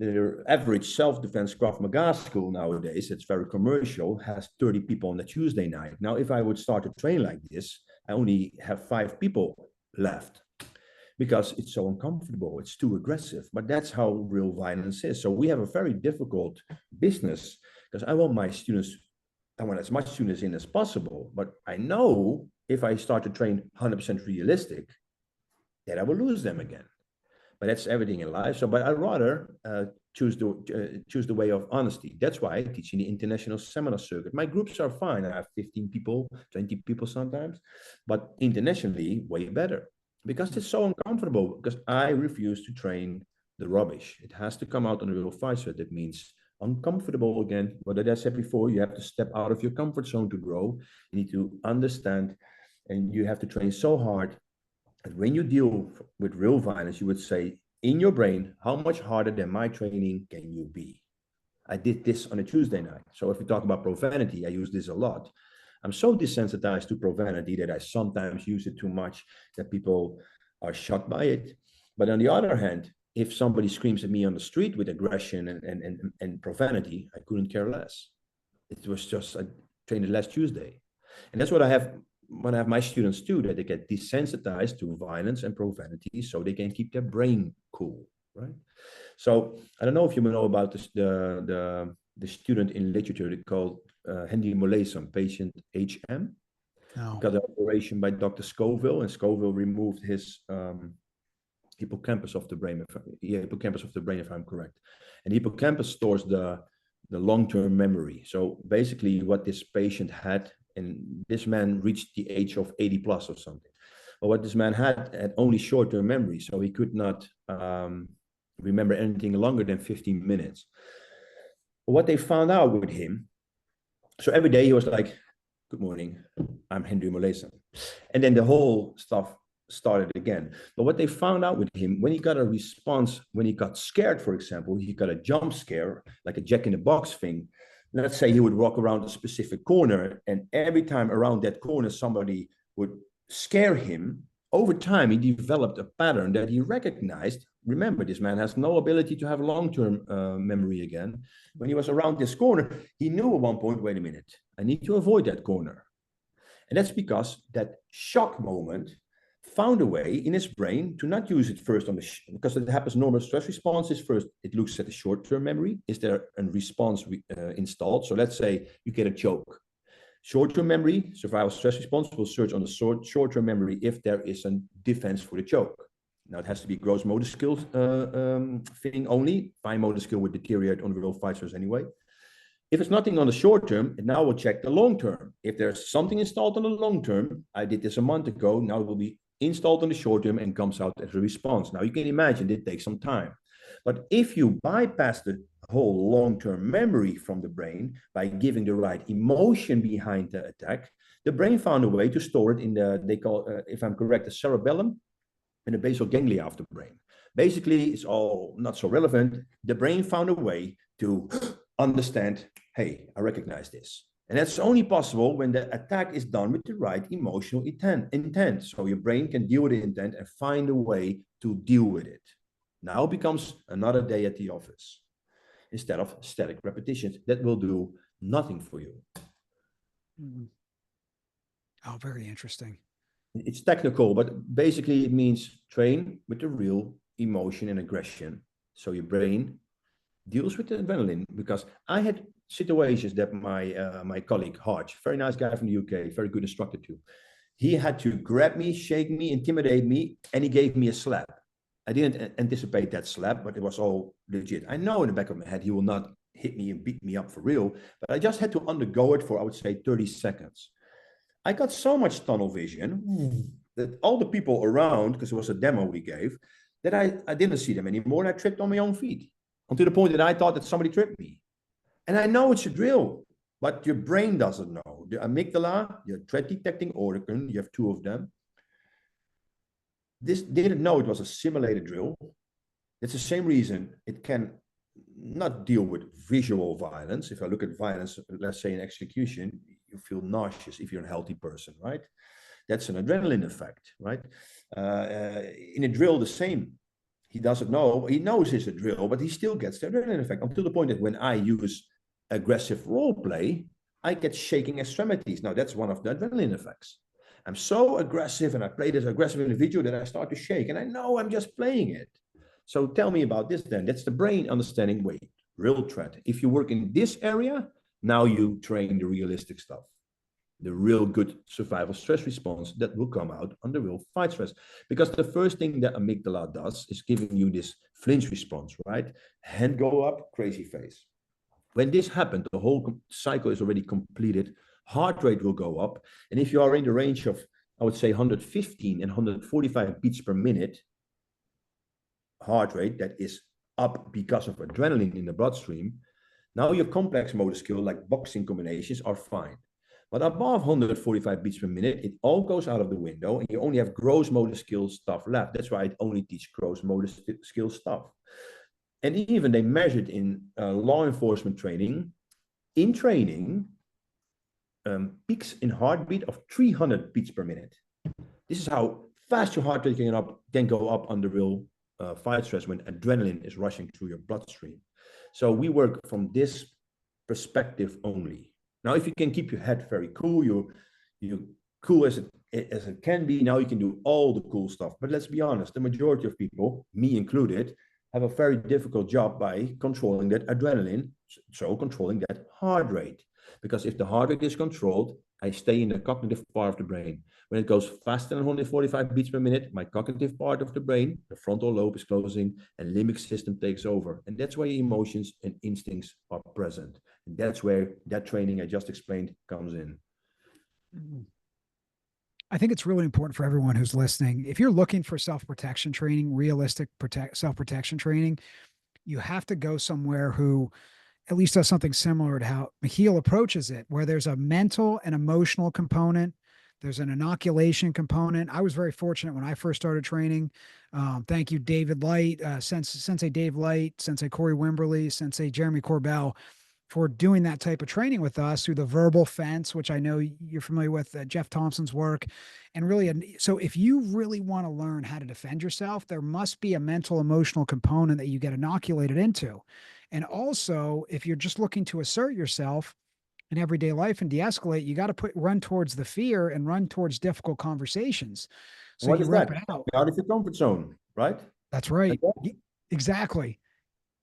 the average self-defense Krav Maga school nowadays, it's very commercial, has 30 people on a Tuesday night. Now, if I would start to train like this, I only have 5 people left because it's so uncomfortable. It's too aggressive. But that's how real violence is. So we have a very difficult business, because I want my students, I want as much students in as possible. But I know if I start to train 100% realistic, that I will lose them again. But that's everything in life. So, but I'd rather choose the way of honesty. That's why I teach in the international seminar circuit. My groups are fine. I have 15 people, 20 people sometimes, but internationally, way better because it's so uncomfortable. Because I refuse to train the rubbish. It has to come out on the real fight. So that means uncomfortable again. What did I say before? You have to step out of your comfort zone to grow. You need to understand, and you have to train so hard. And when you deal with real violence, you would say, in your brain, how much harder than my training can you be? I did this on a Tuesday night. So if we talk about profanity, I use this a lot. I'm so desensitized to profanity that I sometimes use it too much that people are shocked by it. But on the other hand, if somebody screams at me on the street with aggression and profanity, I couldn't care less. It was just, I trained it last Tuesday. And that's what I have when I have my students too, that they get desensitized to violence and profanity so they can keep their brain cool, right? So I don't know if you know about this, the student in literature called Henry Molaison, patient HM. No. Got an operation by Dr. Scoville, and Scoville removed his hippocampus of the brain, if I'm correct. And the hippocampus stores the long-term memory. So basically what this patient had, and this man reached the age of 80 plus or something. But what this man had only short-term memory, so he could not remember anything longer than 15 minutes. But what they found out with him, so every day he was like, good morning, I'm Henry Molaison. And then the whole stuff started again. But what they found out with him, when he got a response, when he got scared, for example, he got a jump scare, like a Jack in the Box thing. Let's say he would walk around a specific corner, and every time around that corner, somebody would scare him. Over time, he developed a pattern that he recognized. Remember, this man has no ability to have long-term memory again. When he was around this corner, he knew at one point, wait a minute, I need to avoid that corner. And that's because that shock moment found a way in his brain to not use it first on the, because it happens normal stress responses. First, it looks at the short-term memory. Is there a response installed? So let's say you get a choke. Short-term memory, survival stress response, will search on the short-term memory if there is a defense for the choke. Now it has to be gross motor skills thing only. Fine motor skill would deteriorate on the real fighters anyway. If it's nothing on the short term, it now will check the long term. If there's something installed on the long term, I did this a month ago, now it will be installed on the short term and comes out as a response. Now you can imagine it takes some time. But if you bypass the whole long-term memory from the brain by giving the right emotion behind the attack, the brain found a way to store it in the, they call, if I'm correct, the cerebellum and the basal ganglia of the brain. Basically, it's all not so relevant. The brain found a way to understand, hey, I recognize this. And that's only possible when the attack is done with the right emotional intent. So your brain can deal with the intent and find a way to deal with it. Now it becomes another day at the office instead of static repetitions that will do nothing for you. Oh, very interesting. It's technical, but basically it means train with the real emotion and aggression. So your brain deals with the adrenaline, because I had situations that my colleague Hodge, very nice guy from the UK, very good instructor too, he had to grab me, shake me, intimidate me, and he gave me a slap. I didn't anticipate that slap, but it was all legit. I know in the back of my head he will not hit me and beat me up for real, but I just had to undergo it for, I would say, 30 seconds. I got so much tunnel vision that all the people around, because it was a demo we gave, that I didn't see them anymore, and I tripped on my own feet, until the point that I thought that somebody tripped me. And I know it's a drill, but your brain doesn't know. The amygdala, your threat detecting organ, you have two of them. This didn't know it was a simulated drill. It's the same reason it can not deal with visual violence. If I look at violence, let's say in execution, you feel nauseous if you're a healthy person, right? That's an adrenaline effect, right? In a drill, the same. He doesn't know, he knows it's a drill, but he still gets the adrenaline effect, until the point that when I use aggressive role play, I get shaking extremities. Now that's one of the adrenaline effects. I'm so aggressive and I play this aggressive individual that I start to shake, and I know I'm just playing it. So tell me about this then. That's the brain understanding, wait, real threat. If you work in this area, now you train the realistic stuff. the real good survival stress response that will come out under real fight stress. Because the first thing that amygdala does is giving you this flinch response, right? Hand go up, crazy face. When this happened, the whole cycle is already completed. Heart rate will go up. And if you are in the range of, I would say, 115 and 145 beats per minute heart rate that is up because of adrenaline in the bloodstream, now your complex motor skill, like boxing combinations, are fine. But above 145 beats per minute, it all goes out of the window and you only have gross motor skill stuff left. That's why I only teach gross motor skill stuff. And even they measured in law enforcement training, in training, peaks in heartbeat of 300 beats per minute. This is how fast your heart rate can go up under real fight stress when adrenaline is rushing through your bloodstream. So we work from this perspective only. Now, if you can keep your head very cool, you're cool as it can be, now you can do all the cool stuff. But let's be honest, the majority of people, me included, have a very difficult job by controlling that adrenaline, so controlling that heart rate. Because if the heart rate is controlled, I stay in the cognitive part of the brain. When it goes faster than 145 beats per minute, my cognitive part of the brain, the frontal lobe, is closing and limbic system takes over. And that's where emotions and instincts are present. And that's where that training I just explained comes in. I think it's really important for everyone who's listening. If you're looking for self-protection training, realistic self-protection training, you have to go somewhere who at least does something similar to how Michiel approaches it, where there's a mental and emotional component. There's an inoculation component. I was very fortunate when I first started training. Thank you, David Light, Sensei Dave Light, Sensei Corey Wimberly, Sensei Jeremy Corbell, for doing that type of training with us through the verbal fence, which I know you're familiar with, Jeff Thompson's work. And really, so if you really want to learn how to defend yourself, there must be a mental, emotional component that you get inoculated into. And also, if you're just looking to assert yourself in everyday life and de-escalate, you got to run towards the fear and run towards difficult conversations. So what you is rep that? it out. Out of your comfort zone, right? That's right. Exactly.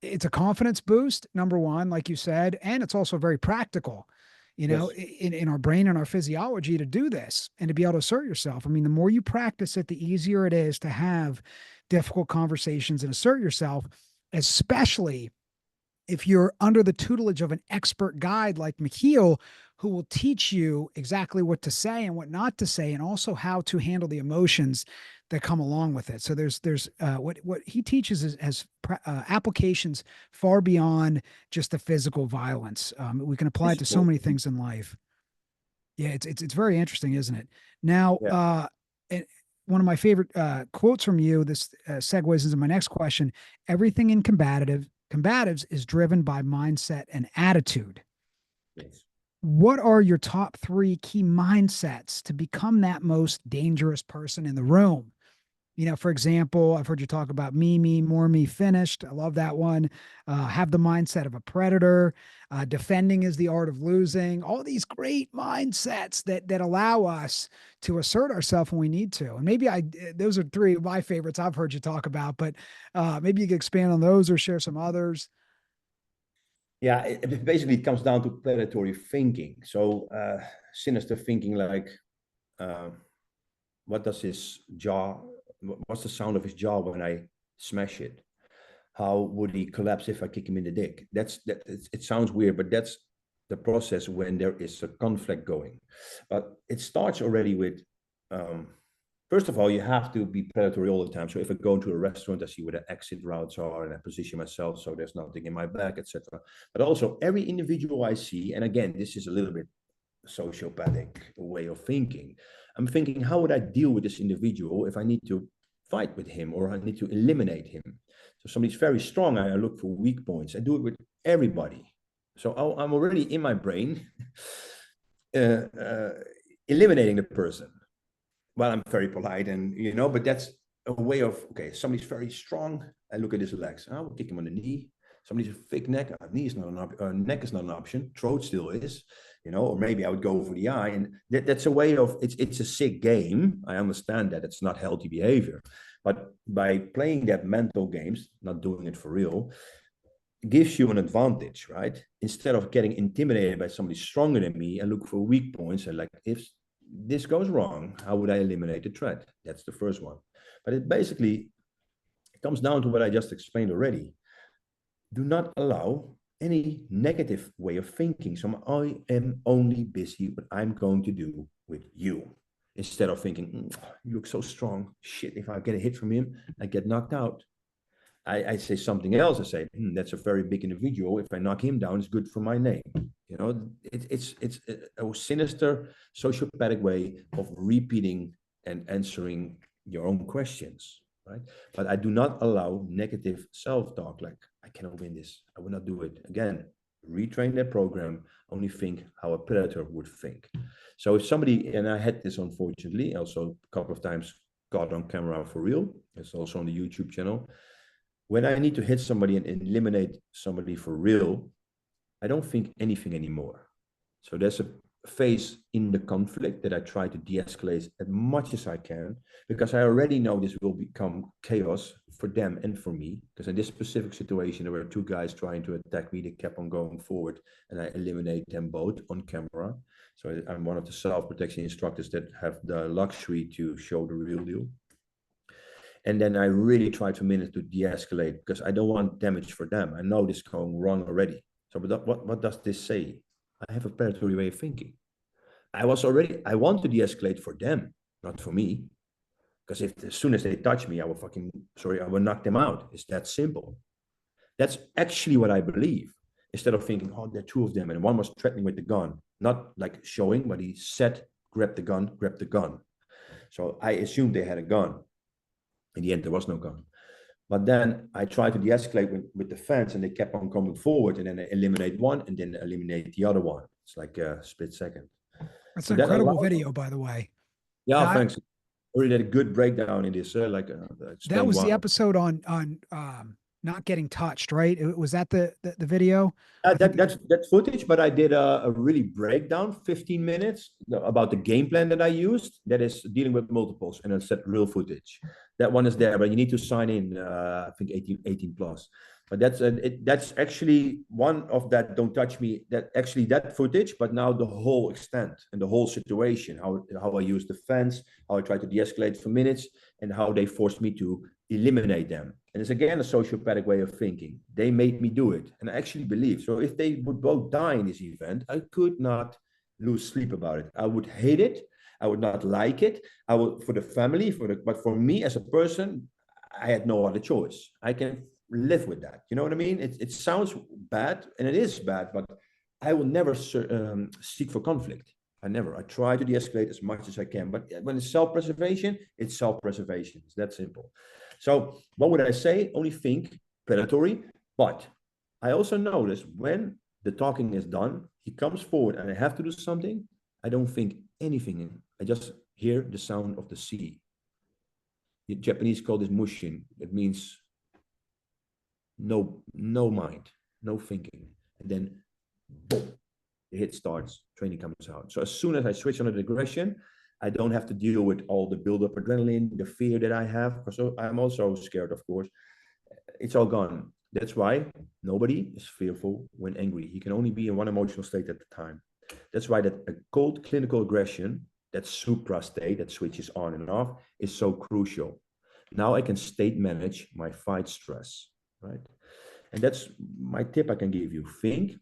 It's a confidence boost, number one, like you said, and it's also very practical, Yes. in our brain and our physiology to do this and to be able to assert yourself. I mean, the more you practice it, the easier it is to have difficult conversations and assert yourself, especially if you're under the tutelage of an expert guide like Michiel, who will teach you exactly what to say and what not to say, and also how to handle the emotions that come along with it. So there's what he teaches has applications far beyond just the physical violence. We can apply it to so many things in life. Yeah, it's very interesting, isn't it? Now, one of my favorite quotes from you, this segues into my next question. Everything in combatives is driven by mindset and attitude. Yes. What are your top 3 key mindsets to become that most dangerous person in the room? For example, I've heard you talk about me, more me, finished. I love that one. Have the mindset of a predator. Defending is the art of losing. All these great mindsets that allow us to assert ourselves when we need to. And maybe those are 3 of my favorites I've heard you talk about, but maybe you could expand on those or share some others. Yeah, it basically comes down to predatory thinking. So sinister thinking, like what does his jaw, what's the sound of his jaw when I smash it? How would he collapse if I kick him in the dick? It sounds weird, but that's the process when there is a conflict going. But it starts already with, first of all, you have to be predatory all the time. So if I go into a restaurant, I see where the exit routes are and I position myself so there's nothing in my back, etc. But also every individual I see, and again, this is a little bit sociopathic way of thinking. I'm thinking, how would I deal with this individual if I need to fight with him or I need to eliminate him? So somebody's very strong, I look for weak points. I do it with everybody. So I'm already in my brain eliminating the person. Well, I'm very polite and, but that's a way of, okay, somebody's very strong. I look at his legs. I will kick him on the knee. Somebody's a thick neck. Knee is not an option. Neck is not an option. Throat still is, or maybe I would go for the eye. And that's a way of, it's a sick game. I understand that it's not healthy behavior. But by playing that mental games, not doing it for real, gives you an advantage, right? Instead of getting intimidated by somebody stronger than me and look for weak points and like, if this goes wrong, how would I eliminate the threat? That's the first one. But it basically comes down to what I just explained already. Do not allow any negative way of thinking. So I am only busy what I'm going to do with you. Instead of thinking, you look so strong. Shit, if I get a hit from him, I get knocked out. I say something else. I say, that's a very big individual. If I knock him down, it's good for my name. You know, it's a sinister sociopathic way of repeating and answering your own questions, right? But I do not allow negative self-talk like, I cannot win this. I will not do it. Again, retrain that program, only think how a predator would think. So if somebody, and I had this unfortunately, also a couple of times caught on camera for real, it's also on the YouTube channel. When I need to hit somebody and eliminate somebody for real, I don't think anything anymore. So there's a phase in the conflict that I try to de-escalate as much as I can, because I already know this will become chaos for them and for me. Because in this specific situation, there were two guys trying to attack me. They kept on going forward and I eliminate them both on camera. So I'm one of the self-protection instructors that have the luxury to show the real deal. And then I really try to manage to de-escalate because I don't want damage for them. I know this is going wrong already. So but what does this say? I have a predatory way of thinking. I want to de-escalate for them, not for me. Because if as soon as they touch me, I will knock them out. It's that simple. That's actually what I believe. Instead of thinking, oh, there are two of them, and one was threatening with the gun, not like showing, but he said, grab the gun, grab the gun. So I assumed they had a gun. In the end, there was no gun. But then I tried to de-escalate with the fence, and they kept on coming forward, and then I eliminate one, and then eliminate the other one. It's like a split second. That's So an incredible video, by the way. Yeah, That, thanks. Already had a good breakdown in this. that was the why. episode on not getting touched, right? Was that the video? That's footage, but I did a really breakdown, 15 minutes about the game plan that I used. That is dealing with multiples, and I said real footage. That one is there, but you need to sign in. I think 18 plus. But that's actually one of that. Don't touch me. That footage, but now the whole extent and the whole situation. How I use the fence, how I try to de-escalate for minutes, and how they forced me to eliminate them. And it's again a sociopathic way of thinking. They made me do it. And I actually believe. So if they would both die in this event, I could not lose sleep about it. I would hate it. I would not like it. I would, for the family, but for me as a person, I had no other choice. I can live with that. You know what I mean? It sounds bad, and it is bad, but I will never seek for conflict. I try to de-escalate as much as I can. But when it's self-preservation, it's self-preservation. It's that simple. So what would I say? Only think predatory. But I also notice when the talking is done, he comes forward and I have to do something. I don't think anything. I just hear the sound of the sea. The Japanese call this mushin. It means no mind, no thinking. And then boom, the hit starts, training comes out. So as soon as I switch on the aggression, I don't have to deal with all the build-up adrenaline, the fear that I have. So I'm also scared, of course. It's all gone. That's why nobody is fearful when angry. He can only be in one emotional state at the time. That's why that a cold clinical aggression, that superstate that switches on and off, is so crucial. Now I can state manage my fight stress, right? And that's my tip I can give you. Think,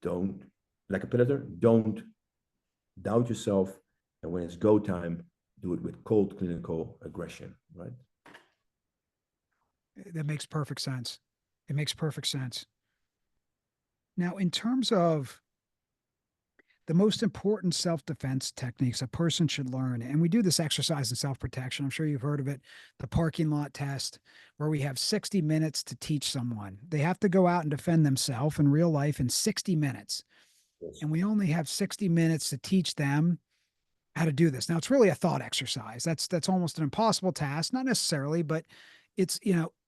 don't, like a predator, don't doubt yourself. And when it's go time, do it with cold clinical aggression, right? That makes perfect sense. It makes perfect sense. Now, in terms of the most important self-defense techniques a person should learn, and we do this exercise in self-protection. I'm sure you've heard of it, the parking lot test, where we have 60 minutes to teach someone. They have to go out and defend themselves in real life in 60 minutes. Yes. And we only have 60 minutes to teach them how to do this. Now, it's really a thought exercise. That's almost an impossible task, not necessarily, but it's,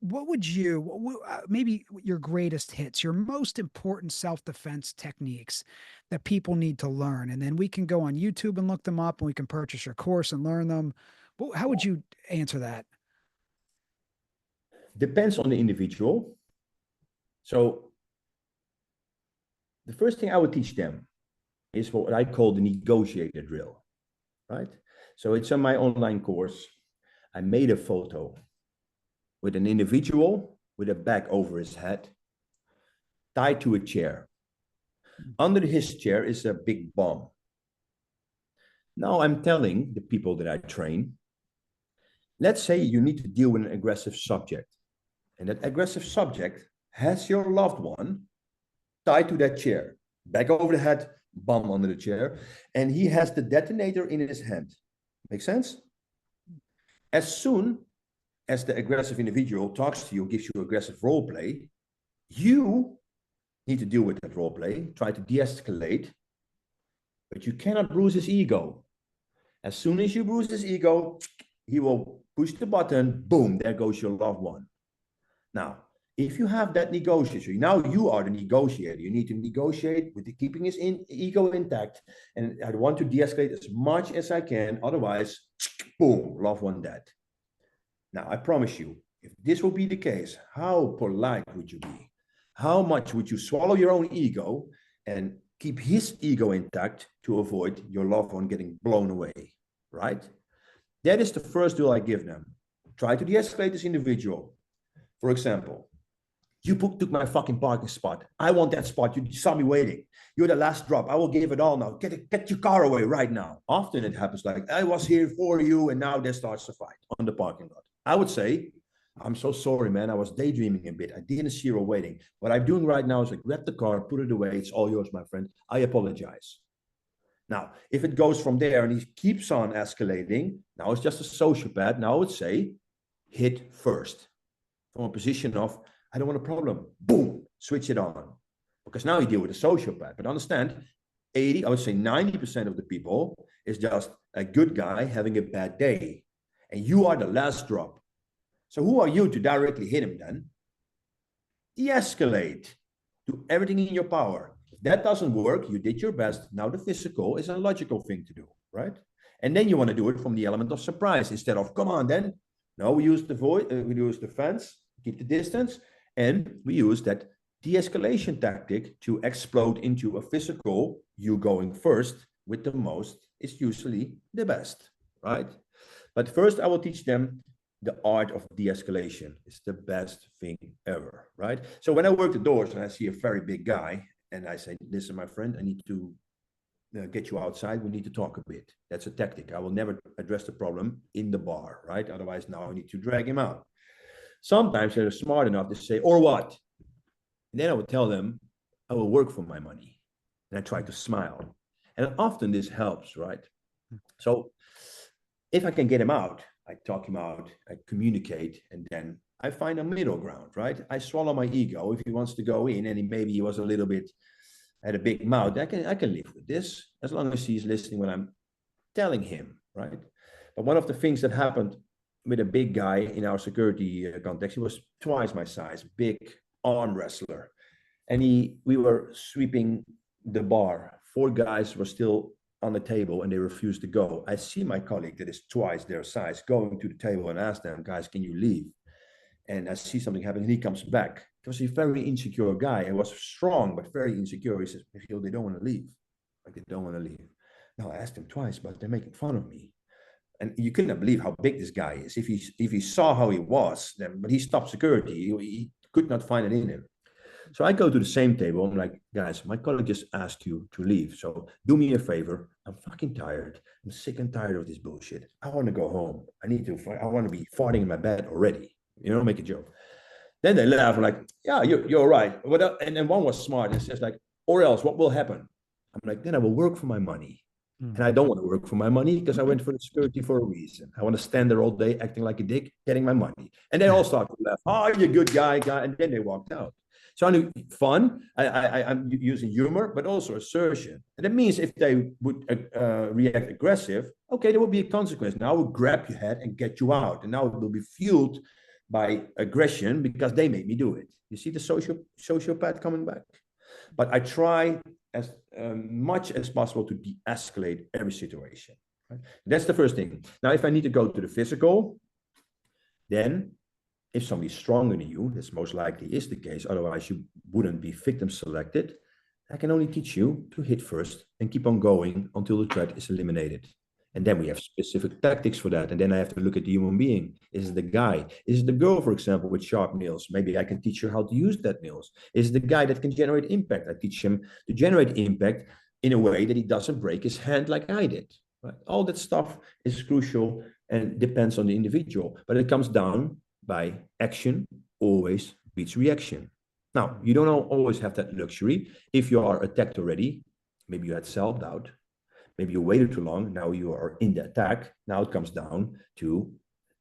what would you, maybe your greatest hits, your most important self-defense techniques that people need to learn. And then we can go on YouTube and look them up, and we can purchase your course and learn them. How would you answer that? Depends on the individual. So the first thing I would teach them is what I call the negotiator drill, right? So it's on my online course. I made a photo with an individual with a bag over his head, tied to a chair. Under his chair is a big bomb. Now I'm telling the people that I train, let's say you need to deal with an aggressive subject, and that aggressive subject has your loved one tied to that chair, back over the head, bomb under the chair, and he has the detonator in his hand. Make sense? As soon as the aggressive individual talks to you, gives you aggressive role play, you need to deal with that role play, try to de-escalate, but you cannot bruise his ego. As soon as you bruise his ego, he will push the button, boom, there goes your loved one. Now, if you have that negotiator, now you are the negotiator. You need to negotiate with keeping his ego intact. And I want to de-escalate as much as I can. Otherwise, boom, loved one dead. Now, I promise you, if this will be the case, how polite would you be? How much would you swallow your own ego and keep his ego intact to avoid your loved one getting blown away, right? That is the first rule I give them. Try to de-escalate this individual. For example, you took my fucking parking spot. I want that spot. You saw me waiting. You're the last drop. I will give it all now. Get your car away right now. Often it happens like, I was here for you, and now there starts a fight on the parking lot. I would say, I'm so sorry, man. I was daydreaming a bit. I didn't see you waiting. What I'm doing right now is I grab the car, put it away. It's all yours, my friend. I apologize. Now, if it goes from there and he keeps on escalating, now it's just a sociopath. Now I would say, hit first. From a position of, I don't want a problem. Boom, switch it on. Because now you deal with a sociopath. But understand, 80, I would say 90% of the people is just a good guy having a bad day. And you are the last drop. So who are you to directly hit him then? De-escalate. Do everything in your power. If that doesn't work, you did your best. Now the physical is a logical thing to do, right? And then you want to do it from the element of surprise instead of, come on then. No, we use the void, we use the fence, keep the distance, and we use that de-escalation tactic to explode into a physical, you going first with the most is usually the best, right? But first I will teach them the art of de-escalation. It's the best thing ever, right? So when I work the doors and I see a very big guy and I say, listen, my friend, I need to get you outside. We need to talk a bit. That's a tactic. I will never address the problem in the bar, right? Otherwise now I need to drag him out. Sometimes they're smart enough to say, or what? And then I would tell them, I will work for my money. And I try to smile. And often this helps, right? So if I can get him out, I talk him out, I communicate, and then I find a middle ground, right? I swallow my ego. If he wants to go in and maybe he was a little bit, had a big mouth, I can live with this as long as he's listening when I'm telling him, right? But one of the things that happened with a big guy in our security context, he was twice my size, big arm wrestler. And we were sweeping the bar. 4 guys were still on the table and they refused to go. I see my colleague that is twice their size going to the table and ask them, guys, can you leave? And I see something happen and he comes back. Because he's a very insecure guy. He was strong, but very insecure. He says, Michiel, they don't want to leave. Like they don't want to leave. Now I asked him twice, but they're making fun of me. And you couldn't believe how big this guy is. If he saw how he was, then, but he stopped security. He could not find it in him. So I go to the same table. I'm like, guys, my colleague just asked you to leave. So do me a favor. I'm fucking tired. I'm sick and tired of this bullshit. I want to go home. I want to be farting in my bed already. You know, make a joke. Then they laugh. I'm like, yeah, you're right. And then one was smart and says like, or else what will happen? I'm like, then I will work for my money. And I don't want to work for my money because I went for the security for a reason. I want to stand there all day acting like a dick, getting my money. And they all start to laugh. Oh, you're a good guy. And then they walked out. So I knew fun. I'm using humor, but also assertion. And that means if they would react aggressive, okay, there will be a consequence. Now I will grab your head and get you out. And now it will be fueled by aggression because they made me do it. You see the sociopath coming back? But I try as much as possible to de-escalate every situation. Right? That's the first thing. Now, if I need to go to the physical, then if somebody's stronger than you, this most likely is the case, otherwise you wouldn't be victim selected, I can only teach you to hit first and keep on going until the threat is eliminated. And then we have specific tactics for that. And then I have to look at the human being. Is it the guy? Is it the girl, for example, with sharp nails? Maybe I can teach her how to use that nails. Is it the guy that can generate impact? I teach him to generate impact in a way that he doesn't break his hand like I did. Right? All that stuff is crucial and depends on the individual. But it comes down by action always beats reaction. Now, you don't always have that luxury. If you are attacked already, maybe you had self-doubt, maybe you waited too long, now you are in the attack. Now it comes down to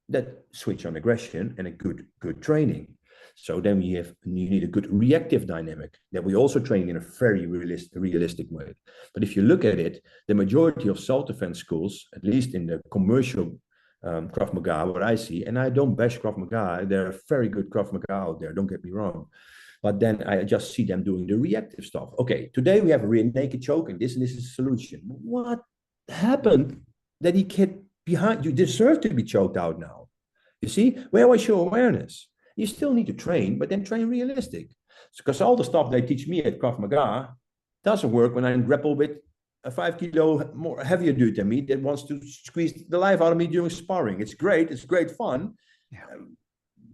that switch on aggression and a good training. So then you need a good reactive dynamic that we also train in a very realistic way. But if you look at it, the majority of self-defense schools, at least in the commercial Krav Maga, what I see, and I don't bash Krav Maga, there are very good Krav Maga out there, don't get me wrong. But then I just see them doing the reactive stuff. Okay, today we have a rear naked choke and this is the solution. What happened that he kept behind? You deserve to be choked out now. You see, where was your awareness? You still need to train, but then train realistic. Because all the stuff they teach me at Krav Maga doesn't work when I grapple with a 5 kilo more heavier dude than me that wants to squeeze the life out of me during sparring. It's great fun. Yeah.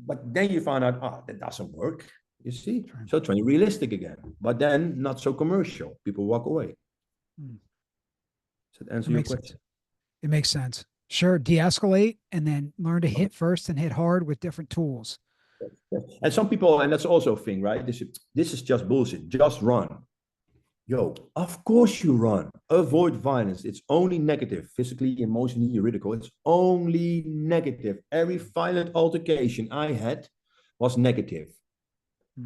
But then you find out, that doesn't work. You see, so train realistic again, but then not so commercial. People walk away. So that answer your question. It makes sense. Sure, de-escalate and then learn to hit first and hit hard with different tools. And some people, and that's also a thing, right? This is just bullshit. Just run. Yo, of course you run. Avoid violence. It's only negative, physically, emotionally, juridical. It's only negative. Every violent altercation I had was negative.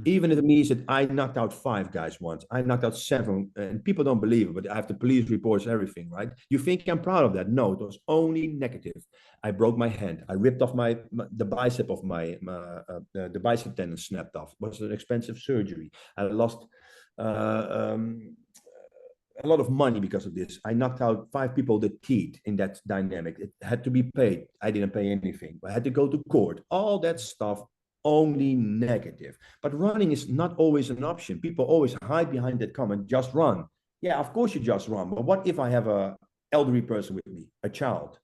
Even if it means that I knocked out 5 guys once, I knocked out 7, and people don't believe it, but I have the police reports, everything, right? You think I'm proud of that? No, it was only negative. I broke my hand. I ripped off the bicep of the bicep tendon snapped off. It was an expensive surgery. I lost a lot of money because of this. I knocked out 5 people the teeth in that dynamic. It had to be paid. I didn't pay anything. I had to go to court. All that stuff. Only negative. But running is not always an option. People always hide behind that comment, just run. Yeah, of course you just run. But what if I have an elderly person with me, a child?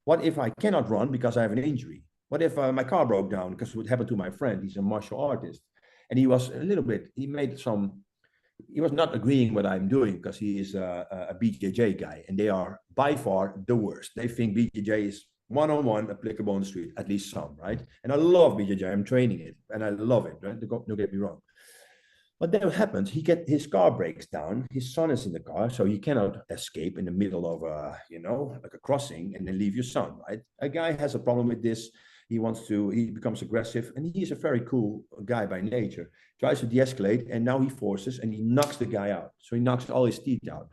What if I cannot run because I have an injury? What if my car broke down? Because what happened to my friend, he's a martial artist. And he was he was not agreeing what I'm doing because he is a BJJ guy. And they are by far the worst. They think BJJ is one-on-one applicable on the street, at least some, right? And I love BJJ, I'm training it, and I love it, right? Don't get me wrong. But then what happens, his car breaks down, his son is in the car, so you cannot escape in the middle of like a crossing and then leave your son, right? A guy has a problem with this, he becomes aggressive, and he's a very cool guy by nature, tries to de-escalate, and now he forces, and he knocks the guy out. So he knocks all his teeth out.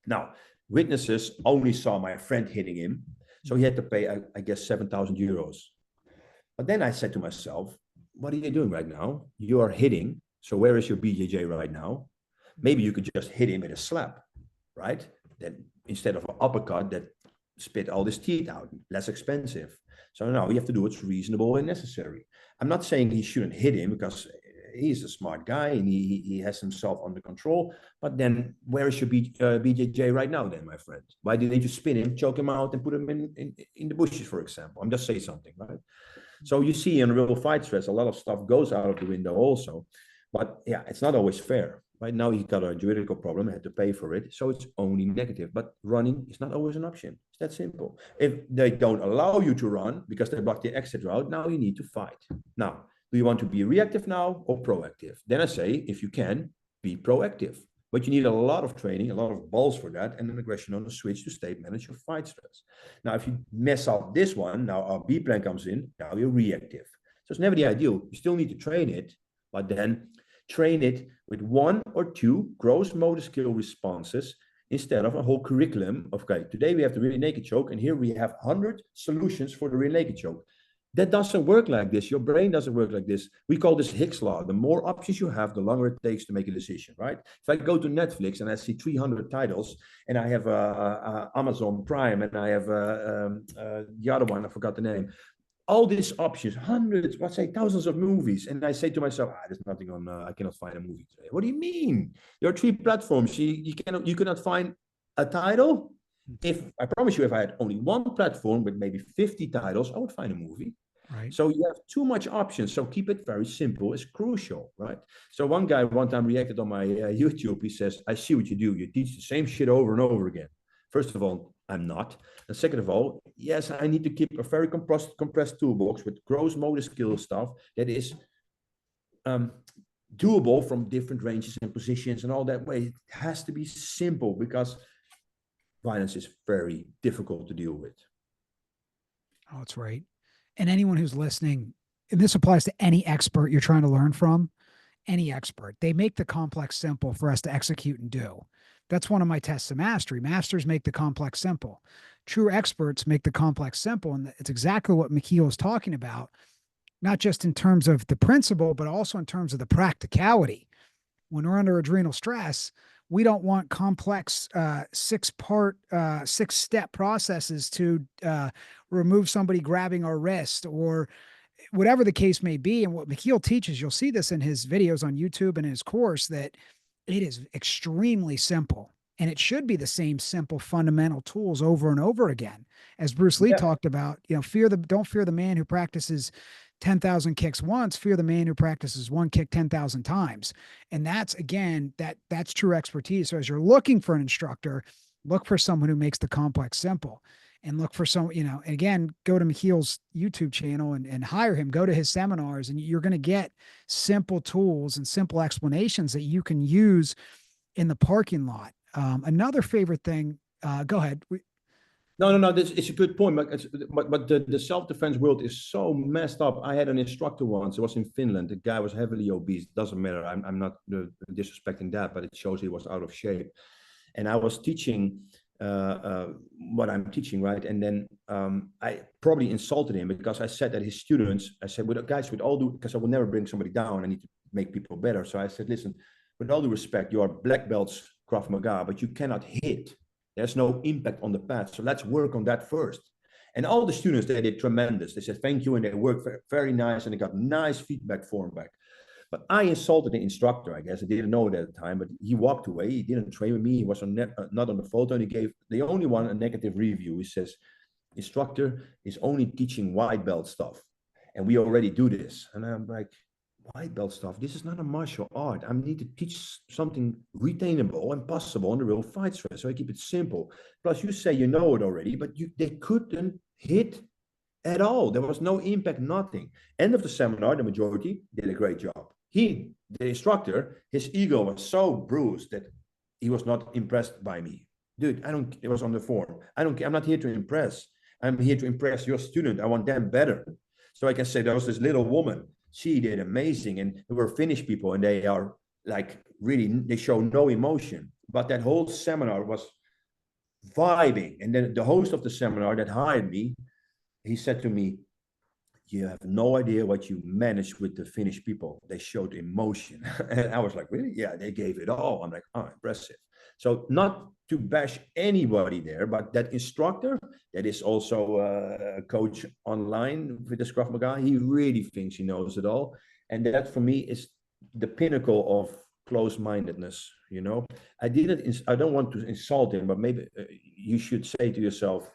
Now, witnesses only saw my friend hitting him, so he had to pay, I guess, 7,000 euros. But then I said to myself, what are you doing right now? You are hitting. So where is your BJJ right now? Maybe you could just hit him with a slap, right? Then instead of an uppercut that spit all his teeth out, less expensive. So now you have to do what's reasonable and necessary. I'm not saying he shouldn't hit him because he's a smart guy and he has himself under control. But then where is your BJJ right now then, my friend? Why didn't you spin him, choke him out and put him in the bushes, for example? I'm just saying something, right? So you see in real fight stress, a lot of stuff goes out of the window also. But yeah, it's not always fair. Right now he got a juridical problem, had to pay for it. So it's only negative. But running is not always an option. It's that simple. If they don't allow you to run because they block the exit route, now you need to fight. Now, do you want to be reactive now or proactive? Then I say, if you can, be proactive. But you need a lot of training, a lot of balls for that, and an aggression on the switch to stay manage your fight stress. Now, if you mess up this one, now our B plan comes in, now you're reactive. So it's never the ideal. You still need to train it, but then train it with 1 or 2 gross motor skill responses instead of a whole curriculum of, okay, today we have the rear naked choke, and here we have 100 solutions for the rear naked choke. That doesn't work like this. Your brain doesn't work like this. We call this Hicks law. The more options you have, the longer it takes to make a decision, right? If I go to Netflix and I see 300 titles, and I have Amazon Prime, and I have the other one, I forgot the name. all these options, hundreds, let's say thousands of movies. And I say to myself, there's nothing on, I cannot find a movie today. What do you mean? There are 3 platforms. You cannot find a title. If I promise you, if I had only one platform with maybe 50 titles, I would find a movie. Right. So you have too much options. So keep it very simple. It's crucial, right? So one guy one time reacted on my YouTube. He says, I see what you do. You teach the same shit over and over again. First of all, I'm not. And second of all, yes, I need to keep a very compressed toolbox with gross motor skill stuff that is doable from different ranges and positions and all that way. It has to be simple because violence is very difficult to deal with. Oh, that's right. And anyone who's listening, and this applies to any expert you're trying to learn from, any expert, they make the complex simple for us to execute and do. That's one of my tests of mastery. Masters make the complex simple. True experts make the complex simple. And it's exactly what Michiel is talking about, not just in terms of the principle, but also in terms of the practicality. When we're under adrenal stress, we don't want complex 6-step processes to remove somebody grabbing our wrist or whatever the case may be. And what Michiel teaches, you'll see this in his videos on YouTube and his course, that it is extremely simple. And it should be the same simple fundamental tools over and over again. As Bruce Lee talked about, don't fear the man who practices 10,000 kicks once, fear the man who practices one kick 10,000 times. And that's, again, that's true expertise. So as you're looking for an instructor, look for someone who makes the complex simple, and look for some, and again, go to Michiel's YouTube channel and hire him, go to his seminars, and you're going to get simple tools and simple explanations that you can use in the parking lot. Another favorite thing, go ahead. No. It's a good point, but the self-defense world is so messed up. I had an instructor once. It was in Finland. The guy was heavily obese. Doesn't matter. I'm not disrespecting that, but it shows he was out of shape. And I was teaching what I'm teaching, right? And then I probably insulted him because I said that his students, I said, well, guys, with all due, because I will never bring somebody down. I need to make people better. So I said, listen, with all due respect, you are black belts Krav Maga, but you cannot hit. There's no impact on the path. So let's work on that first. And all the students, they did tremendous. They said, thank you. And they worked very nice. And they got nice feedback form back. But I insulted the instructor, I guess. I didn't know it at the time, but he walked away. He didn't train with me. He was not on the photo. And he gave the only one a negative review. He says, instructor is only teaching white belt stuff. And we already do this. And I'm like, white belt stuff? This is not a martial art. I need to teach something retainable and possible in the real fight stress. So I keep it simple. Plus, you say you know it already, but they couldn't hit at all. There was no impact, nothing. End of the seminar, the majority did a great job. The instructor, his ego was so bruised that he was not impressed by me. Dude, it was on the form. I don't care. I'm not here to impress. I'm here to impress your student. I want them better. So I can say there was this little woman. She did amazing. And there were Finnish people, and they are like really, they show no emotion. But that whole seminar was vibing. And then the host of the seminar that hired me, he said to me, you have no idea what you managed with the Finnish people. They showed emotion. And I was like, really? Yeah, they gave it all. I'm like, oh, impressive. So not to bash anybody there, but that instructor that is also a coach online with the Krav Maga, he really thinks he knows it all. And that for me is the pinnacle of close-mindedness, you know? I don't want to insult him, but maybe you should say to yourself,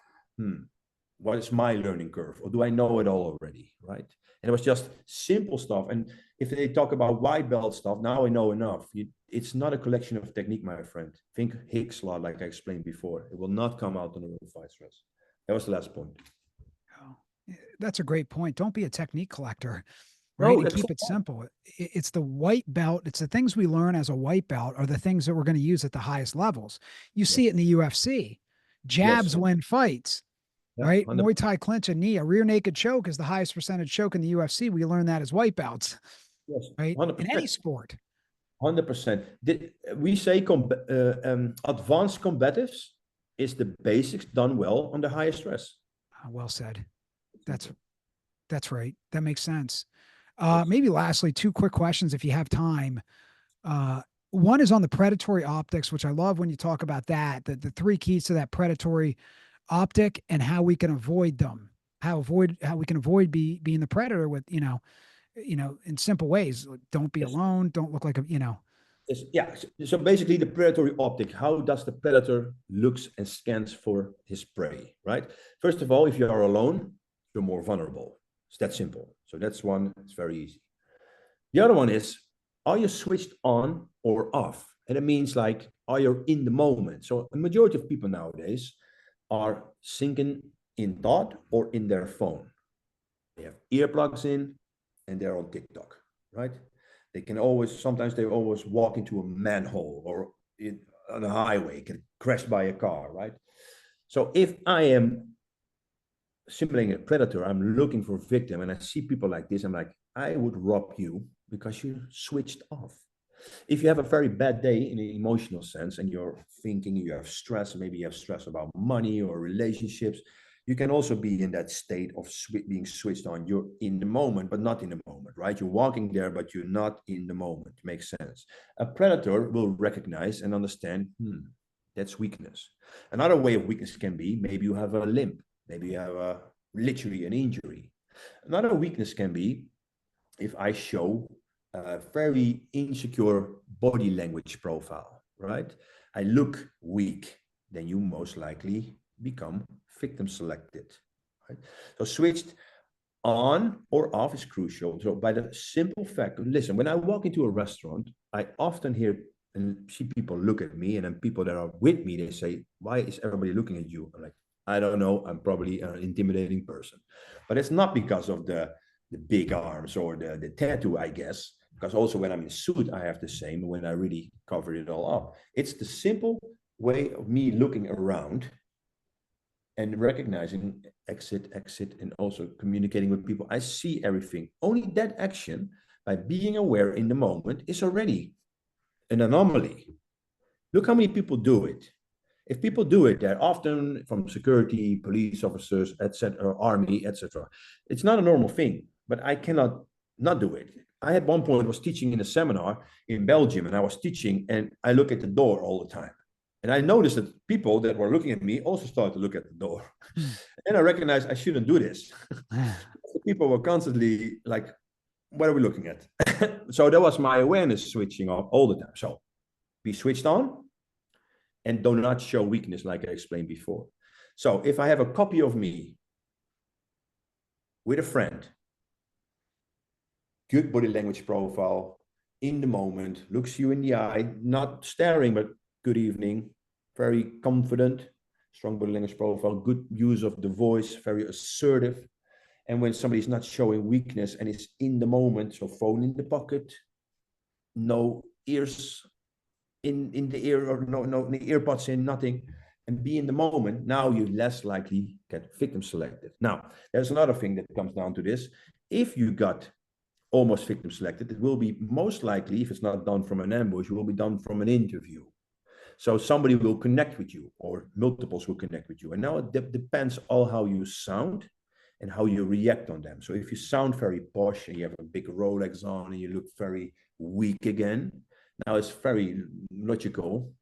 what is my learning curve? Or do I know it all already, right? And it was just simple stuff. And if they talk about white belt stuff, now I know enough. It's not a collection of technique, my friend. Think Hicks law, like I explained before. It will not come out on the real fight stress. That was the last point. Oh, that's a great point. Don't be a technique collector, right? And keep it simple. It's the white belt. It's the things we learn as a white belt are the things that we're going to use at the highest levels. You see it in the UFC. Jabs win fights. Yeah, right? 100%. Muay Thai clinch a knee, a rear naked choke is the highest percentage choke in the UFC. We learn that as white belts. Yes, right? 100%. In any sport. 100%. We say advanced combatives is the basics done well on the highest stress. Well said. That's right. That makes sense. Maybe lastly, 2 quick questions if you have time. One is on the predatory optics, which I love when you talk about that, the 3 keys to that predatory optic and how we can avoid them. how we can avoid being the predator with, in simple ways. Don't be Yes. alone. Don't look like a. Yes, yeah. So basically, the predatory optic. How does the predator looks and scans for his prey? Right. First of all, if you are alone, you're more vulnerable. It's that simple. So that's one. It's very easy. The other one is, are you switched on or off? And it means like, are you in the moment? So a majority of people nowadays are sinking in thought or in their phone. They have earplugs in and they're on TikTok, right? They can always, sometimes they always walk into a manhole or on a highway, get crashed by a car, right? So if I am simulating a predator, I'm looking for a victim, and I see people like this, I'm like, I would rob you because you switched off. If you have a very bad day in an emotional sense and you're thinking, you have stress, maybe you have stress about money or relationships, you can also be in that state of being switched on. You're in the moment, but not in the moment, right? You're walking there, but you're not in the moment. Makes sense. A predator will recognize and understand, that's weakness. Another way of weakness can be, maybe you have a limp, maybe you have literally an injury. Another weakness can be if I show a very insecure body language profile, right? I look weak, then you most likely become victim selected, right? So switched on or off is crucial. So by the simple fact, listen, when I walk into a restaurant, I often hear and see people look at me, and then people that are with me, they say, why is everybody looking at you? I'm like, I don't know, I'm probably an intimidating person. But it's not because of the big arms or the tattoo, I guess, because also when I'm in suit, I have the same when I really cover it all up. It's the simple way of me looking around and recognizing exit, exit, and also communicating with people. I see everything. Only that action, by being aware in the moment, is already an anomaly. Look how many people do it. If people do it, they're often from security, police officers, etc., army, etc. It's not a normal thing, but I cannot not do it. I at one point was teaching in a seminar in Belgium, and I was teaching, and I look at the door all the time. And I noticed that people that were looking at me also started to look at the door. And I recognized I shouldn't do this. People were constantly like, what are we looking at? So that was my awareness switching off all the time. So be switched on and do not show weakness, like I explained before. So if I have a copy of me with a friend, good body language profile, in the moment, looks you in the eye, not staring, but good evening, very confident, strong body language profile, good use of the voice, very assertive. And when somebody's not showing weakness and is in the moment, so phone in the pocket, no ears in the ear or no earbuds in, nothing, and be in the moment, now you less likely get victim selected. Now, there's another thing that comes down to this. If you got almost victim selected, it will be most likely, if it's not done from an ambush, it will be done from an interview. So somebody will connect with you, or multiples will connect with you. And now it depends on how you sound and how you react on them. So if you sound very posh and you have a big Rolex on and you look very weak again, now it's very logical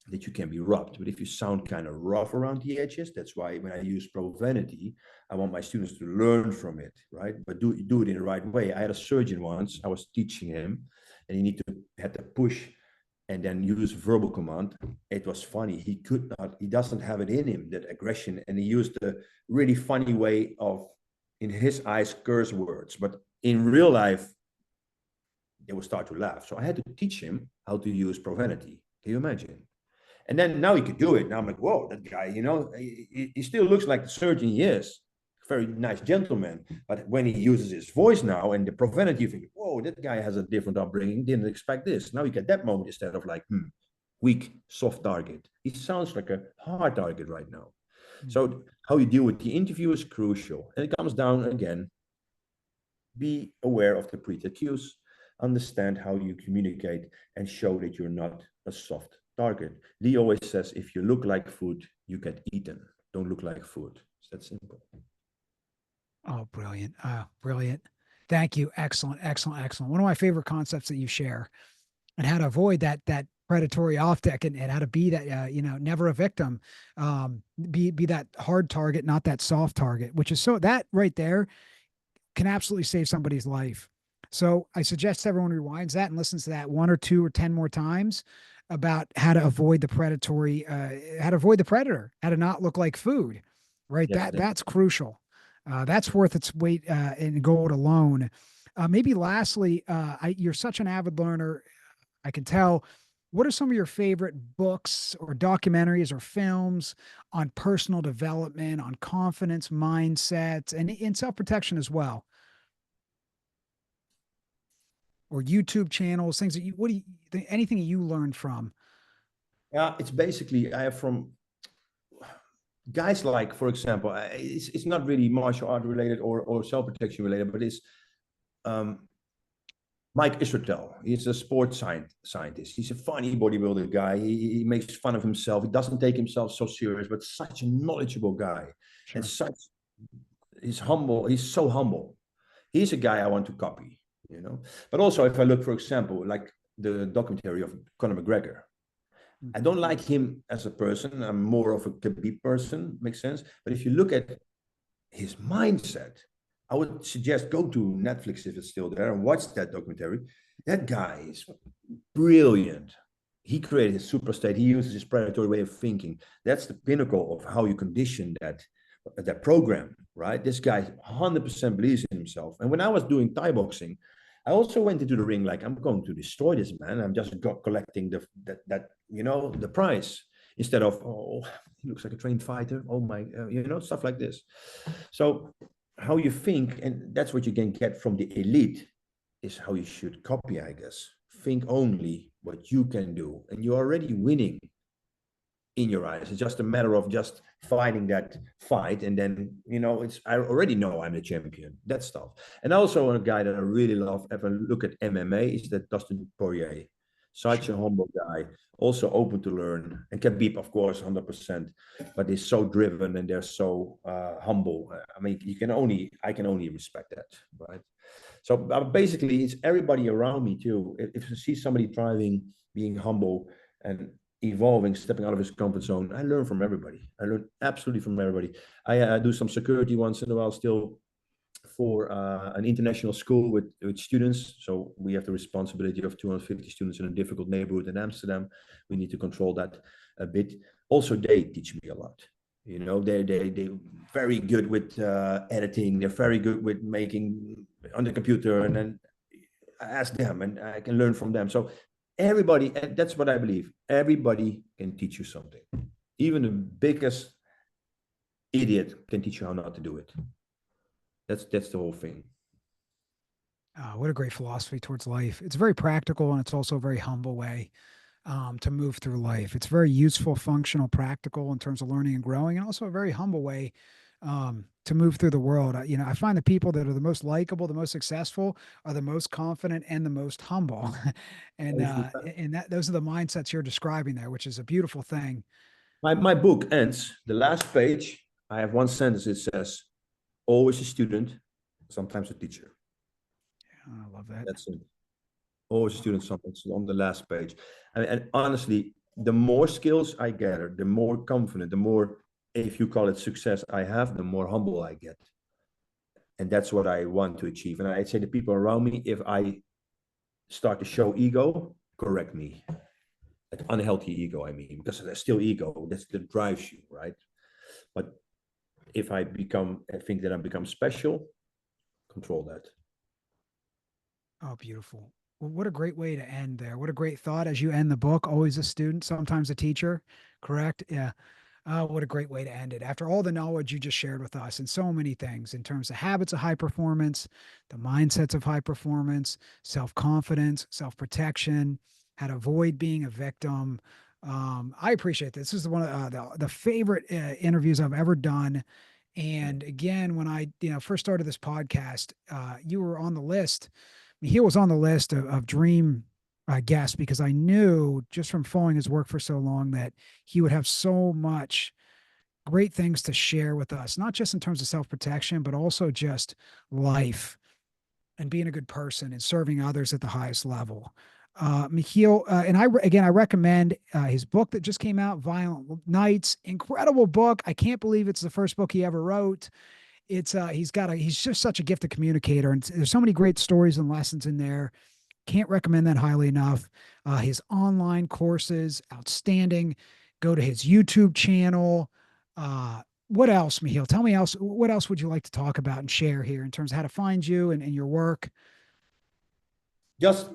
that you can be robbed. But if you sound kind of rough around the edges, that's why when I use profanity, I want my students to learn from it, right? But do it in the right way. I had a surgeon once, I was teaching him, and he had to push and then use verbal command. It was funny. He doesn't have it in him, that aggression. And he used a really funny way of, in his eyes, curse words. But in real life, they will start to laugh. So I had to teach him how to use profanity. Can you imagine? And then now he could do it. Now I'm like, whoa, that guy, he still looks like the surgeon he is. Very nice gentleman. But when he uses his voice now and the profanity, you think, whoa, that guy has a different upbringing. Didn't expect this. Now you get that moment instead of like, weak, soft target. He sounds like a hard target right now. So how you deal with the interview is crucial. And it comes down again, be aware of the preset cues, understand how you communicate, and show that you're not a soft target. Lee always says, if you look like food, you get eaten. Don't look like food. It's that simple. Oh, brilliant. Brilliant. Thank you. Excellent, excellent, excellent. One of my favorite concepts that you share, and how to avoid that predatory optic, and how to be that, never a victim, be that hard target, not that soft target, which is, so that right there can absolutely save somebody's life. So I suggest everyone rewinds that and listens to that 1 or 2 or 10 more times about how to avoid the predatory, how to avoid the predator, how to not look like food, right? Yes, That's crucial. That's worth its weight in gold alone. Maybe lastly, you're such an avid learner, I can tell. What are some of your favorite books or documentaries or films on personal development, on confidence, mindsets, and in self protection as well? Or YouTube channels, things that what do you, anything you learned from? yeah. It's basically I have from guys like, for example, it's not really martial art related or self protection related, but it's um, Mike Israel. He's a sports scientist. He's a funny bodybuilder guy. He makes fun of himself. He doesn't take himself so serious, but such a knowledgeable guy and Sure. such. He's humble. He's so humble. He's a guy I want to copy. You know. But also, if I look, for example, like the documentary of Conor McGregor, I don't like him as a person. I'm more of a Khabib person. Makes sense. But if you look at his mindset, I would suggest go to Netflix if it's still there and watch that documentary. That guy is brilliant. He created a superstate. He uses his predatory way of thinking. That's the pinnacle of how you condition that program, right? This guy 100% believes in himself. And when I was doing Thai boxing, I also went into the ring like I'm going to destroy this man. I'm just collecting the prize instead of, oh, he looks like a trained fighter. Oh my, stuff like this. So how you think, and that's what you can get from the elite, is how you should copy, I guess. Think only what you can do, and you're already winning in your eyes. It's just a matter of just fighting that fight, and then I already know I'm the champion. That stuff. And also a guy that I really love, if I look at MMA, is that Dustin Poirier. Such a Sure. humble guy, also open to learn, and Khabib, of course, 100%. But they're so driven and they're so humble. I mean, I can only respect that, right? So basically, it's everybody around me too. If you see somebody thriving, being humble, and evolving, stepping out of his comfort zone, I learn from everybody. I learn absolutely from everybody. I do some security once in a while still for an international school with students. So we have the responsibility of 250 students in a difficult neighborhood in Amsterdam. We need to control that a bit. Also, they teach me a lot. They're very good with editing. They're very good with making on the computer, and then I ask them, and I can learn from them. So everybody, and that's what I believe. Everybody can teach you something. Even the biggest idiot can teach you how not to do it. That's the whole thing. What a great philosophy towards life. It's very practical, and it's also a very humble way to move through life. It's very useful, functional, practical in terms of learning and growing, and also a very humble way to move through the world. I find the people that are the most likable, the most successful, are the most confident and the most humble, and that those are the mindsets you're describing there, which is a beautiful thing. My book ends, the last page, I have one sentence. It says, always a student, sometimes a teacher. I love that. That's it. Always a student, sometimes on the last page. And honestly, the more skills I gather, the more confident, the more, if you call it success I have, the more humble I get. And that's what I want to achieve. And I'd say the people around me, if I start to show ego, correct me. An unhealthy ego, I mean, because there's still ego that drives you, right? But if I think that I become special, control that. Oh, beautiful. Well, what a great way to end there. What a great thought as you end the book. Always a student, sometimes a teacher. Correct? Yeah. What a great way to end it. After all the knowledge you just shared with us and so many things in terms of habits of high performance, the mindsets of high performance, self confidence, self protection, how to avoid being a victim. I appreciate this. This is one of the favorite interviews I've ever done. And again, when I first started this podcast, you were on the list. He was on the list of dream guests because I knew just from following his work for so long that he would have so much great things to share with us, not just in terms of self protection, but also just life and being a good person and serving others at the highest level. Michiel, and again, I recommend his book that just came out, Violent Nights. Incredible book. I can't believe it's the first book he ever wrote. He's just such a gifted communicator, and there's so many great stories and lessons in there. Can't recommend that highly enough. His online courses, outstanding. Go to his YouTube channel. What else, Michiel? Tell me else. What else would you like to talk about and share here in terms of how to find you and your work? Just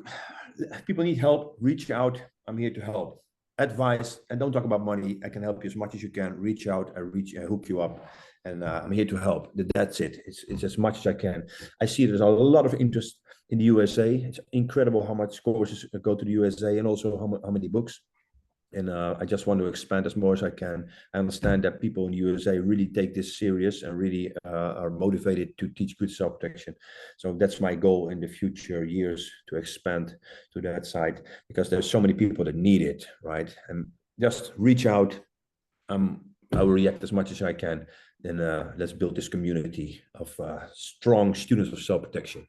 if people need help, reach out. I'm here to help. Advice, and don't talk about money. I can help you as much as you can. Reach out, I hook you up, and I'm here to help. That's it. It's as much as I can. I see there's a lot of interest in the USA. It's incredible how much courses go to the USA, and also how many books. And I just want to expand as more as I can. I understand that people in the USA really take this serious and really are motivated to teach good self-protection. So that's my goal in the future years, to expand to that side, because there's so many people that need it, right? And just reach out. I will react as much as I can. Then let's build this community of strong students of self-protection.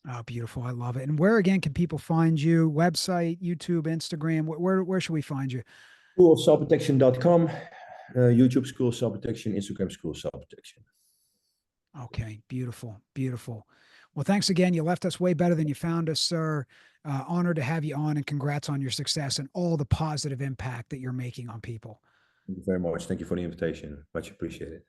Oh, beautiful. I love it. And where again can people find you? Website, YouTube, Instagram. Where should we find you? Schoolofselfprotection.com, YouTube School of Self-Protection, Instagram School of Self-Protection. Okay, beautiful, beautiful. Well, thanks again. You left us way better than you found us, sir. Honored to have you on, and congrats on your success and all the positive impact that you're making on people. Thank you very much. Thank you for the invitation. Much appreciated.